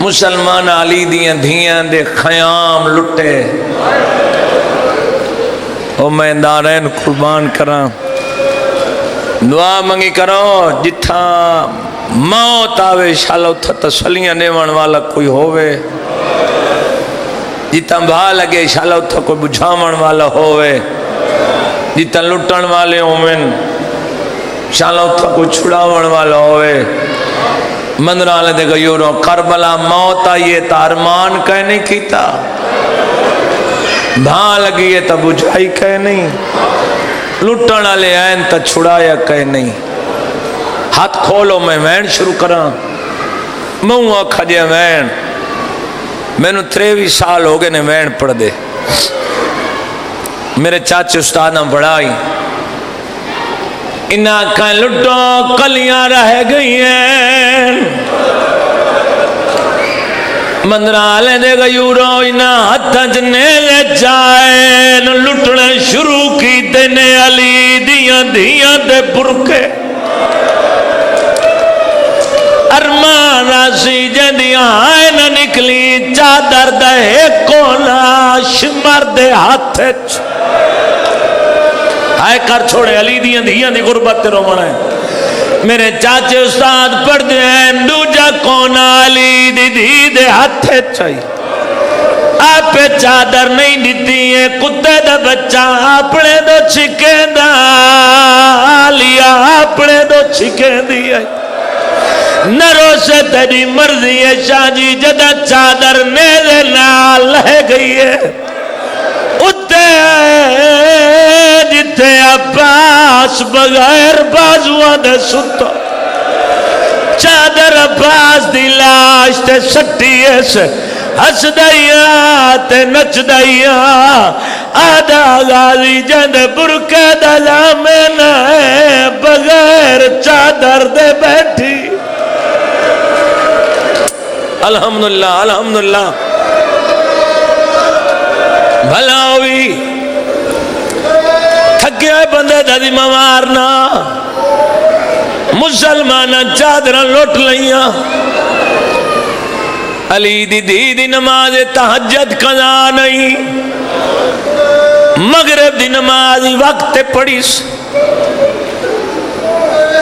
مسلمان علی دیاں دھیاں دے خیام لٹے او میں دارین قربان کراں دعا منگی کرو جتھا موت آوے شالو تھا تسلیاں نیوان والا کوئی ہووے جتھا بھا لگے شالو تھا کوئی بجھاون والا ہووے جتھا لٹن والے ہومن شالو تھا کوئی چھڑاون والا ہووے مندرالے دے گیوروں کربلا موت آئیے تا ارمان کہہ نہیں کیتا بھا لگیے تا بجھائی کہہ نہیں لٹن والے آئین تا چھڑایا کہہ نہیں ہاتھ کھولو میں وین شروع کراں موں آکھا جے وین میں نو 23 سال ہو گئے نے وین پڑھ دے میرے چاچے استاداں پڑھائی انہاں کہیں لٹوں کلیاں رہ گئی ہیں مندرالے دے گیوروں انہاں ہتھاں جنے لے جائیں لٹنے شروع کی دینے علی دیاں دیاں دے برکے ارمان آسی جندیاں آئے نہ نکلی چادر دے کونا شمر دے ہاتھے آئے کر چھوڑے علی دیاں دیاں دی غربت رو منائے میرے چاچے استاد پڑھ دیں دوجہ کونا علی دی دی دے ہاتھے چاہیے آپ پہ چادر نہیں دیتی ہے کتے دا بچہ اپنے دو چھکے دا لیا اپنے دو چھکے دیا نرو سے تیری مرضی ہے شاہ جی جدہ چادر میرے نال لہ گئی ہے اتے جتے عباس بغیر بازوہ دے ستا چادر عباس دی لاش تے سٹیے سے ہس دائیا تے نچ دائیا آدھا غازی جند برکے دلا میں نہ بغیر چادر دے بیٹھی الحمدللہ الحمدللہ بھلا ہوئی تھکے بندے دادی موارنا مسلمان چادر لوٹ لئیاں علی دی دی نماز تہجد قضا نہیں مغرب دی نماز وقت پڑھی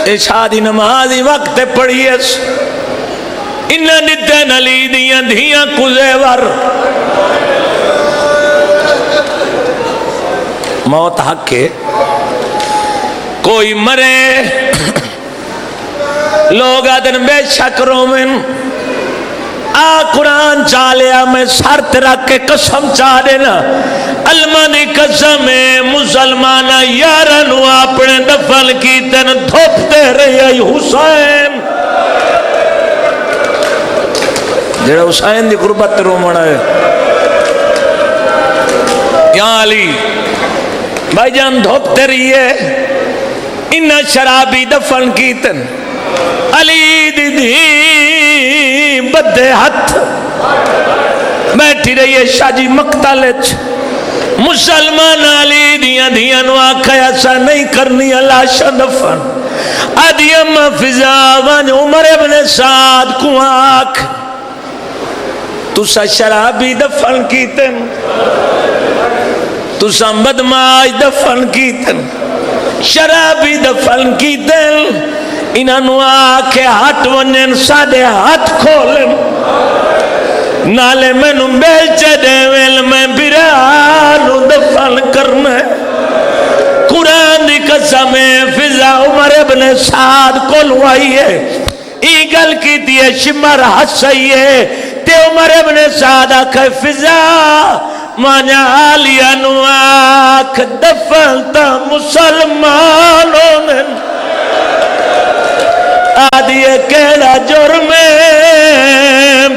عشاء دی نماز وقت پڑھی انہاں دتن علی دیاں دھیاں کو زیور موت حق ہے کوئی مرے لوگ آدن بے شک رومن آ قرآن چالیا میں سرت رکھ کے قسم چاہ دینا المانی قسم ہے مسلمان یارنو اپنے دفن کی تن دھوپتے رہے حسین جڑا حسین دی قربت رومنا ہے کیا علی بھائی جان دھوپتے رہیے انہا شرابی دفن کی تن علی دی دی بدے ہاتھ بیٹھی رہی ہے شاہ جی مقتلچ مسلمان علی دیاں دیاں نو آکھا ایسا نہیں کرنی اللہ شاہ دفن آدھی اما فضاوان عمر ابن سعد کو آکھ تو سا شرابی دفن کی تن تو سا بدماش دفن کی تن شرابی دفن کی تن انہوں آکھے ہاتھ ونین سادے ہاتھ کھولن نالے میں بیل چے دے ویل میں برانو دفن کرنے قرآن دی قسم فضا عمر ابن سعد کو لوائی ہے ایگل کی دیئے شمر حسائی ہے تے عمر ابن سعد آکھے فضا مانا آلیا نو آکھ دفن تا مسلمانوں نے آدھیے کہڑا جرم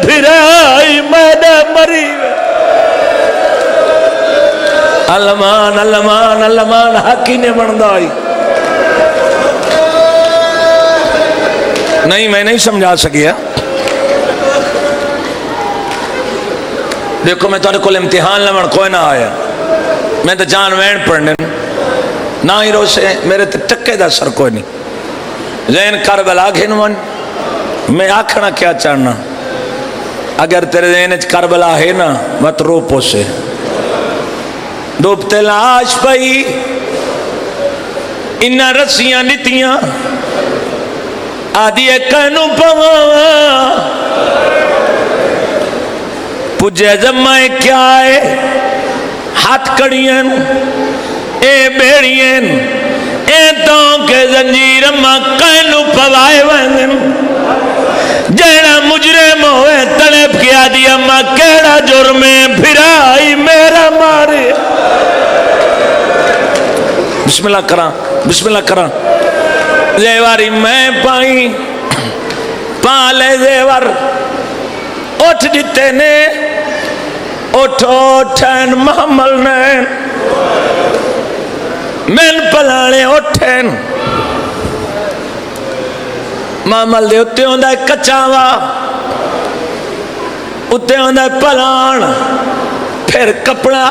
بھرائی میدہ مری علمان علمان علمان حقی نے بندائی نہیں میں نہیں سمجھا سکیا دیکھو میں تھوڑے کل امتحان لمن کوئی نہ آیا میں تو جان وین پڑھنے نہ ہی رو سے میرے ٹکے دا سر کوئی نہیں زین کربلا گھنون میں آکھنا کیا چاہنا اگر تیرے زین کربلا ہے نا مت رو پوسے ڈوبتے لاش پئی انہا رسیاں نتیاں آدھی کہنو پوا پجھے زمائے کیا ہے ہاتھ کڑیاں اے بیڑیاں اے تو کہ زنجیر ماں کہنو پوائے ویندن جیڑا مجرم ہوئے طلب کیا دیا ماں کیڑا جرمیں بھرائی میرا مارے بسم اللہ کران بسم اللہ کران زیواری میں پائیں پالے زیور اٹھ جتے نے اٹھو اٹھن محمل نے من پلانے اٹھن محمل دے اتے ہوندہ ہے کچاوا اتے ہوندہ ہے پلان پھر کپڑا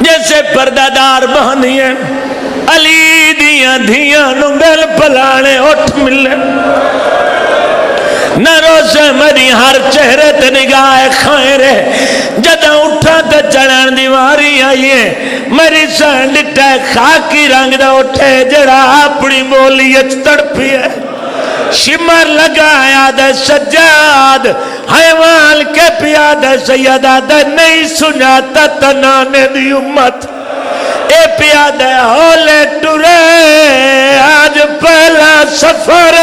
جیسے پردادار بہنی ہیں علی دیاں دھیاں نو بیل پلانے اٹھ ملے نہ روزے میری ہر چہرے تے نگاہ خیرے جدہ اٹھا تے چڑھن دیواری آئیے میری سینڈٹا خاکی رنگ دا اٹھے جڑا اپنی بولی تڑپی ہے شمر لگایا دے سجاد حیوان کے پیادہ سیدہ دے نہیں سناتا تنانے دی امت اے پیادہ ہولے ٹورے آج پہلا سفر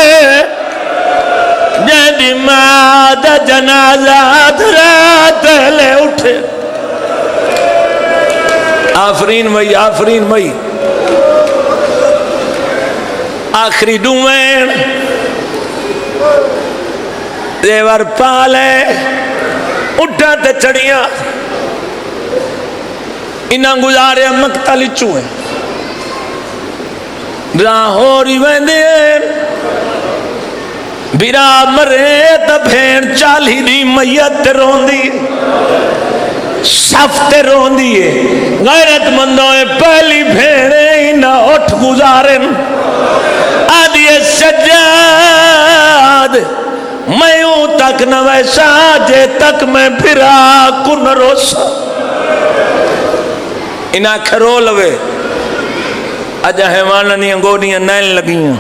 جیدی مادہ جنازہ دھرات لے اٹھے آفرین بھائی آفرین بھائی آخری ڈومین زیور پالے اٹھا تے چڑیاں انہاں گزارے مقتل چوئے راہوری ویندین بیرا مرے تا بھین چالی دی میت روندی صف تے روندی ہے غیرت مندوئے پہلی بھینے انہاں اٹھ گزارن آدھیے سجاد میں ہوں تک نہ ویسا جے تک میں پھرا کن روسا انہاں کھرو لوے اجا حیواناں دیاں گوڈیاں نین لگیاں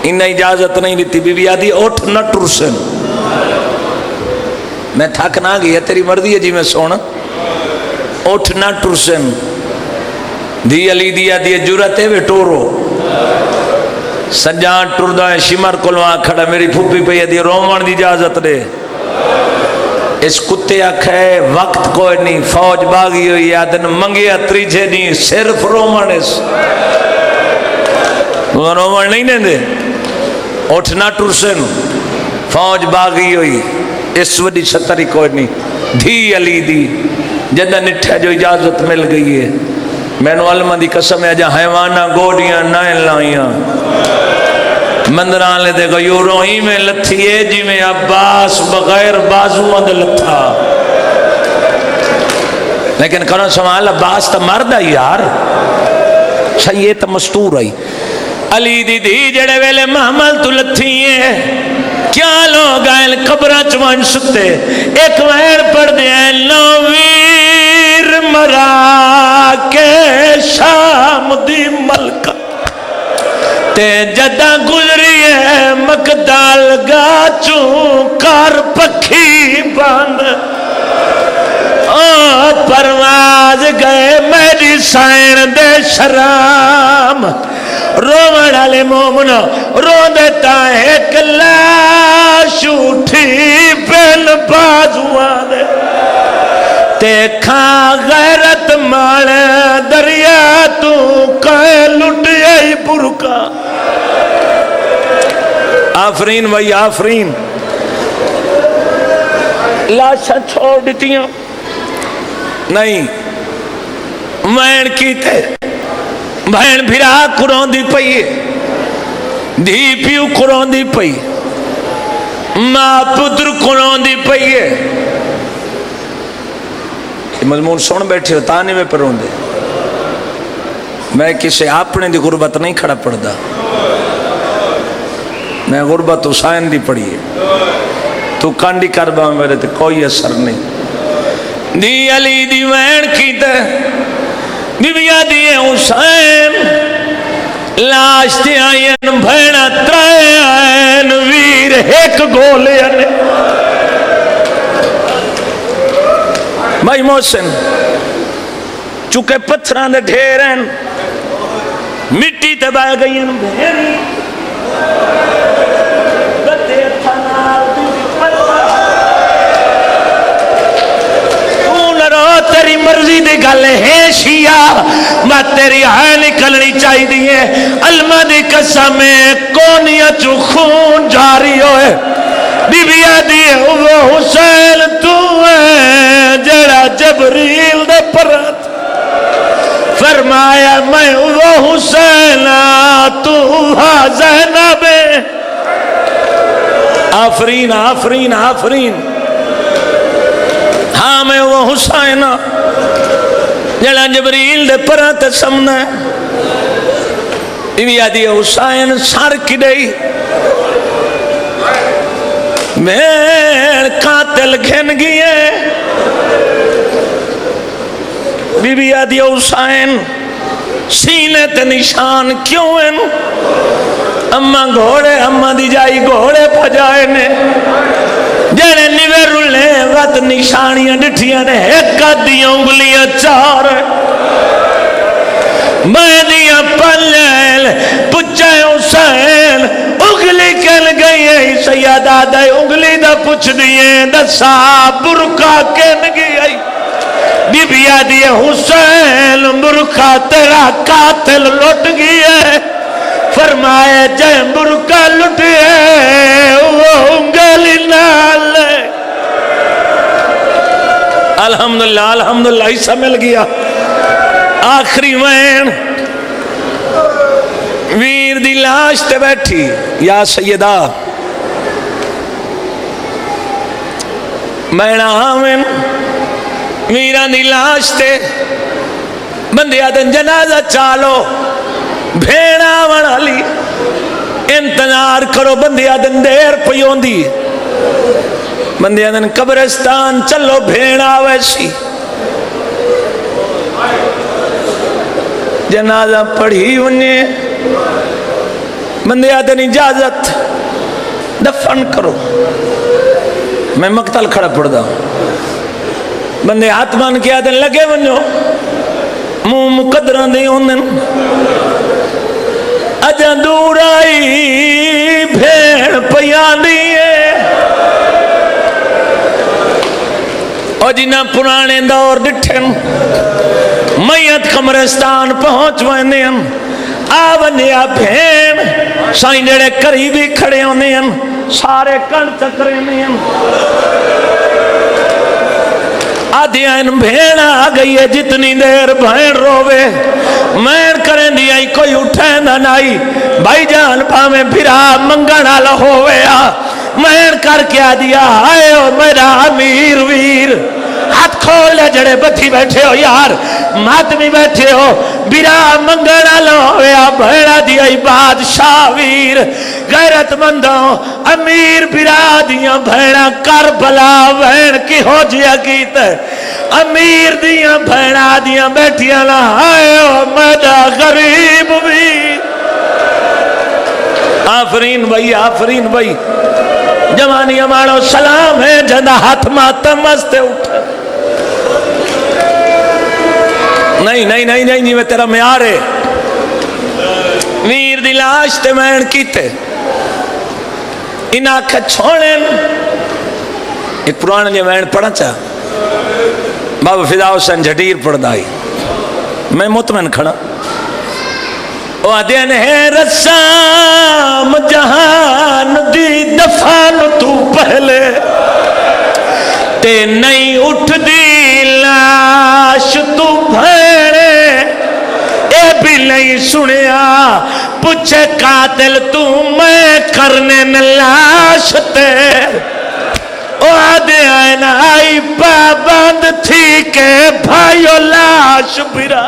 انہیں اجازت نہیں دیتی بی بی آدھی اٹھ نہ ٹرسن میں تھک نہ گیا تیری مرضی ہے جی میں سونا اٹھ نہ ٹرسن دی علی دیا دی جرت ہے وے ٹورو سجان ٹردہ شمر کلواں کھڑا میری پھوپی پہ دی رومان دی اجازت دے اس کتے آکھے وقت کوئی نہیں فوج باغی ہوئی آدن منگیا تریجے نہیں صرف رومان اس رومان نہیں دے اٹھنا ٹرسن فوج باغی ہوئی اس وڈی چھتری کوئی نہیں دھی علی دی جدہ نٹھا جو اجازت مل گئی ہے میں نو علمہ دی قسم ہے جا حیوانہ گوڑیاں نائن لائیاں مندران لے دے گا یو روئی میں لتھیے جی میں عباس بغیر بازوان دے لتھا لیکن کرو سوال عباس تا مرد ہے یار یہ تا مستور ہے علی دی دی جڑے ویلے محمل تو لتھیے کیا لوگ آئے قبرہ چوان سکتے ایک ویر پڑھ دیا نویر مرا کے شام دی ملکہ تے جدہ گزری ہے مقدال گا چونکار پکھی باند پرواز گئے میری سائن دے شرام رومن علی مومنو رو دیتا ہے کلاش اٹھی بین بازوان دے تے کھا غیرت مال دریا تو کہے لٹیائی برکا آفرین وہی آفرین لاشاں چھوڑ دیتیاں نہیں مین کیتے بہن بھرا قرآن دی پئی دھی پیو قرآن دی پئی ماں پتر قرآن دی پئی مضمون سن بیٹھے ہو تانے میں پروں دے میں کسے اپنے دی غربت نہیں کھڑا پڑھدا میں غربت حسین دی پڑھی ہے تو کانڈی کربا میرے تے کوئی اثر نہیں دی علی دی وین کی تے بی بی دی حسین لاش تے آئین بھینا ترائے آئین ویر ایک گولے آنے بھائی محسن چونکہ پتھران دے ڈھیرن مٹی تباہ گئی ان بہنی بدے تھنال دوری پتھر تو نرو تیری مرضی دے گل ہے شیعہ میں تیری ہے نکلنی چاہی دیئے علمہ دی قسم کونیا چو خون جاری ہوئے بی بی آدھی وہ حسین تو ہے جڑا جبریل دے پرت فرمایا میں وہ حسین تو ہاں زینب آفرین آفرین آفرین ہاں میں وہ حسین جڑا جبریل دے پرت سمنا بی بی آدھی حسین سار کی دئی میں قاتل گھن گئے بی بی آدھی حسین سینے تے نشان کیوں ہیں اممہ گھوڑے اممہ دی جائی گھوڑے پجائے نے جڑے نیوے رولے وقت نشانیاں ڈٹھیاں نے ایک دیاں انگلیاں چار میں دیاں پلیل پچھے حسین انگلی کل گئی ہے سیادہ دے انگلی دا پچھ دیئے دسا برکا کن گئی بی بی آدھی حسین برکا تیرا قاتل لٹ گئی ہے فرمائے جے برکا لٹے وہ انگلی نال الحمدللہ الحمدللہ ایسا مل گیا آخری وین ویر دی لاش تے بیٹھی یا سیدہ مینا آمین ویران دی لاش تے بندی آدن جنازہ چالو بھیڑا وڑا لی انتظار کرو بندی آدن دیر پیون دی بندی آدن قبرستان چلو بھیڑا ویسی جنازہ پڑھی ونے بندے آدھے اجازت دفن کرو، میں مقتل کھڑا پڑ دا بندے ہاتھ مان کے آدھے لگے ونجو منہ مقدران دے ہوندن اجا دور آئی بھیڑ پیان دیئے اور جنہ پرانے دور ڈٹھن میت قبرستان پہنچ ویندے ہیں آونیا بھیڑ سائیں جڑے قریبی کھڑے ہوندے ہیں سارے کن چکرے میں آدھیاں بھیڑ آ گئی ہے جتنی دیر بھیڑ روے میں کریں دی آئی کوئی اٹھیں نہ نائی بھائی جان پاویں بھرا منگنا لہوے میں کر کے آدھیا آئے ہو میرا امیر ویر ہاتھ کھول لے جڑے بتھی بیٹھے ہو یار ماتمی بیٹھے ہو برا منگنا لہوے بھیڑا دی آئی بادشاہ ویر غیرت مندوں امیر برا دیاں بھیڑا کربلا بھیڑ کی ہو جیا گیت امیر دیاں بھیڑا دیاں بیٹھیاں لہائے ہو میڈا غریب ویر آفرین بھائی آفرین بھائی جوانی ہمارو سلام ہے جنہ ہاتھ ماتم مستے اٹھا نہیں نہیں نہیں نہیں میں تیرا معیار ہے ویر دی لاش تے میں کیتے ان آنکھیں چھوڑیں ایک پرانا جو میں پڑھا چاہ بابا فضا حسین جھٹیر پڑھ دائی میں مطمئن کھڑا وعدین ہے رسام جہان دی دفان تو پہلے تے نہیں اٹھ دی لاش تو بھیڑے اے بھی نہیں سنیا پوچھے قاتل تو میں کرنے لاش تے وعدے آئین آئی پابند تھی کہ بھائیو لاش برا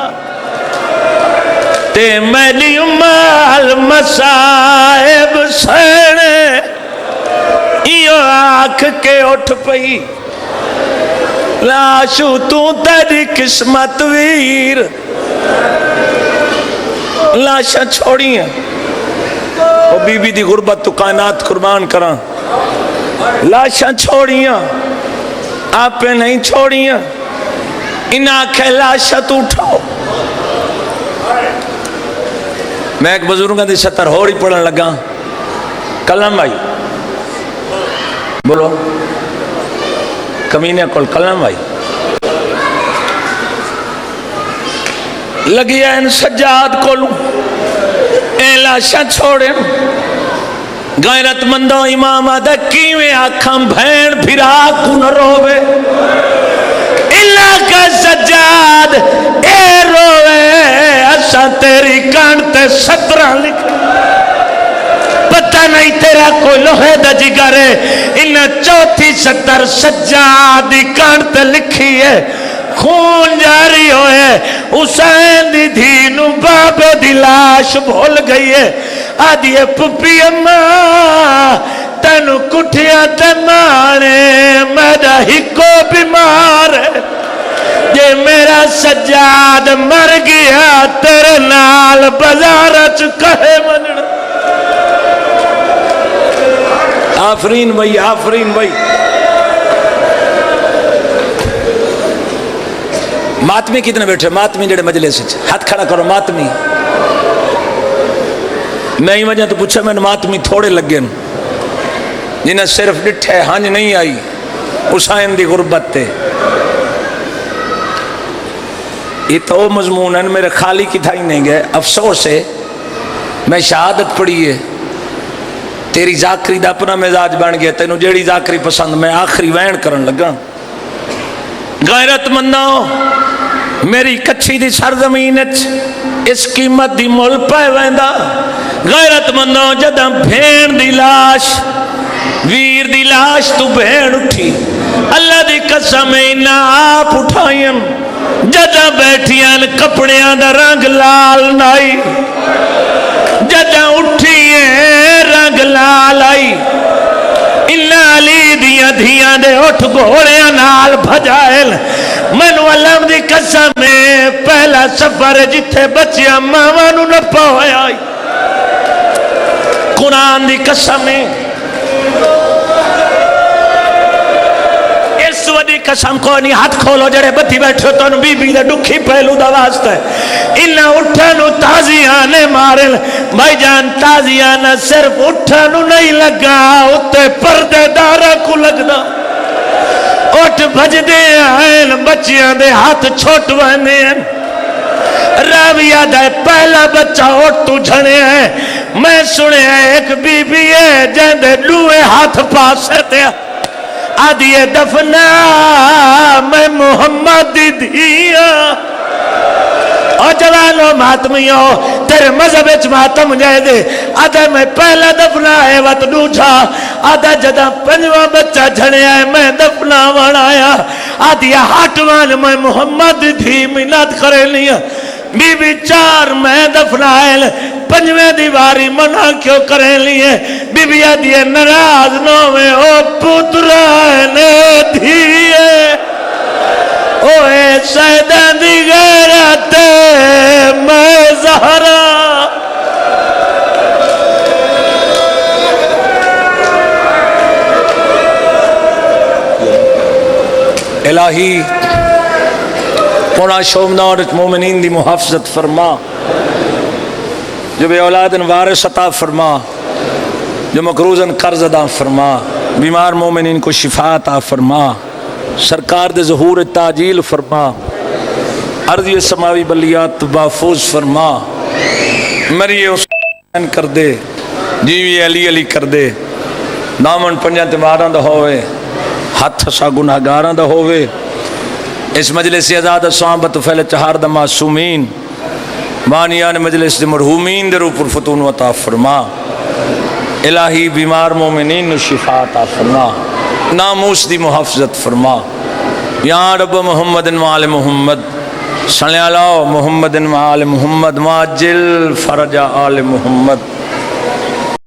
تے میلی مال مسائب سینے یہ آنکھ کے اٹھ پئی لاشو تو تیری قسمت ویر لاشاں چھوڑی ہیں وہ بی بی دی غربت تو کائنات قربان کراں لاشاں چھوڑی ہیں آپ پہ نہیں چھوڑی ہیں ان آنکھیں لاشاں تو اٹھاؤ میں ایک بزرگاں دی ستر ہوڑی پڑھن لگا کلام بھائی بولو کمینے کول کلام بھائی لگی ہے ان سجاد کولوں اے لاشاں چھوڑیں غیرت مندوں امام آدھا کیویں آکھاں بھین بھرا کو نہ روے اللہ کا سجاد اے روے ایسا تیری کانتے 17 لکھ پتہ نہیں تیرا کوئی لوہے دا جگر ہے انہیں 34 سجادی کانتے لکھی ہے خون جاری ہوئے حسین دی دھینو بابے دی لاش بھول گئی ہے آدھی پپی اماں تینو کٹھیا تے مانے میڈا ہی کو بیمار ہے یہ میرا سجاد مر گیا تیرے نال بازارچ کہے منڑ آفرین بھائی آفرین بھائی ماتمی کتنے بیٹھے ماتمی جڑے مجلس ہاتھ کھڑا کرو ماتمی میں ہی وجہ تو پوچھا میں نے ماتمی تھوڑے لگے جنہیں صرف ڈٹھے ہنج نہیں آئی حسین دی غربت تے یہ تو مضمون ہے میرے خالی کی تھا ہی نہیں گئے افسوس ہے میں شہادت پڑھی ہے تیری ذاکری دا اپنا مزاج بن گیا تینوں جیڑی ذاکری پسند میں آخری وین کرن لگا غیرت مندوں میری کچھی دی سرزمین اس قیمت دی مول پہ ویندا غیرت مندوں جدہ بھین دی لاش ویر دی لاش تو بھین اٹھی اللہ دی قسم انہا آپ اٹھائیں جدہ بیٹھیاں کپڑیاں دا رنگ لال نائی جدہ اٹھیے رنگ لال آئی انہا علی دیاں دھیاں دے اٹھ گھوڑیاں نال بھجائل مینو علم دی قسم ہے پہلا سفر جتھے بچیاں ماواں نوں نپا ہویا قرآن دی قسم ہے اس وڈی قسم کو نہیں ہاتھ کھولو جڑے بتی بیٹھو تو بی بی دے دکھی پہلو دا واسطہ ہے انہاں اٹھانو تازیاں نے مارل بھائی جان تازیاں نہ صرف اٹھانو نہیں لگا اتے پردے دارہ کو لگنا اٹھ بھج دے آئین بچیاں دے ہاتھ چھوٹ وانے ہیں راویہ دے پہلا بچہ اٹھ تو جھنے ہیں میں سنے ہیں ایک بی بی ہے جن دے لوے ہاتھ پاسے تے آدھیے دفنا میں محمد دیا اور جوانو ماتمیوں تیرے مذہب اچ ماتم جائے دے آدھے میں پہلا دفنا ہے وقت دوجھا آدھا جدہ پنجوہ بچہ جھنے آئے میں دفنا وڑایا آدھیے ہاتوان میں محمد دی منت کرے لیا بی بی چار میں دفنائل پنجویں دیواری منع کیوں کریں لیے بی بی آدھیے نراز نوے او پترانے دیئے اوے سیدان دی غیرت میں زہرا الہی پونا شومنار مومنین دی محافظت فرما جو بے اولادن وارث عطا فرما جو مقروضن قرض ادا فرما بیمار مومنین کو شفا عطا فرما سرکار دے ظہور تاجیل فرما ارضی سماوی بلیات محفوظ فرما مریے حسین کر دے جیوی علی علی کر دے دامن پنجاں تمہاراں دا ہوئے ہاتھ سا گناہگاراں دا ہوئے اس مجلس ازاد صحابت فیل چہار دا معصومین بانیان مجلس دے مرحومین دے روپر فتون عطا فرما الہی بیمار مومنین نو شفا عطا فرما ناموس دی محافظت فرما یا رب محمد وآل محمد صلی اللہ محمد وآل محمد ماجل فرج آل محمد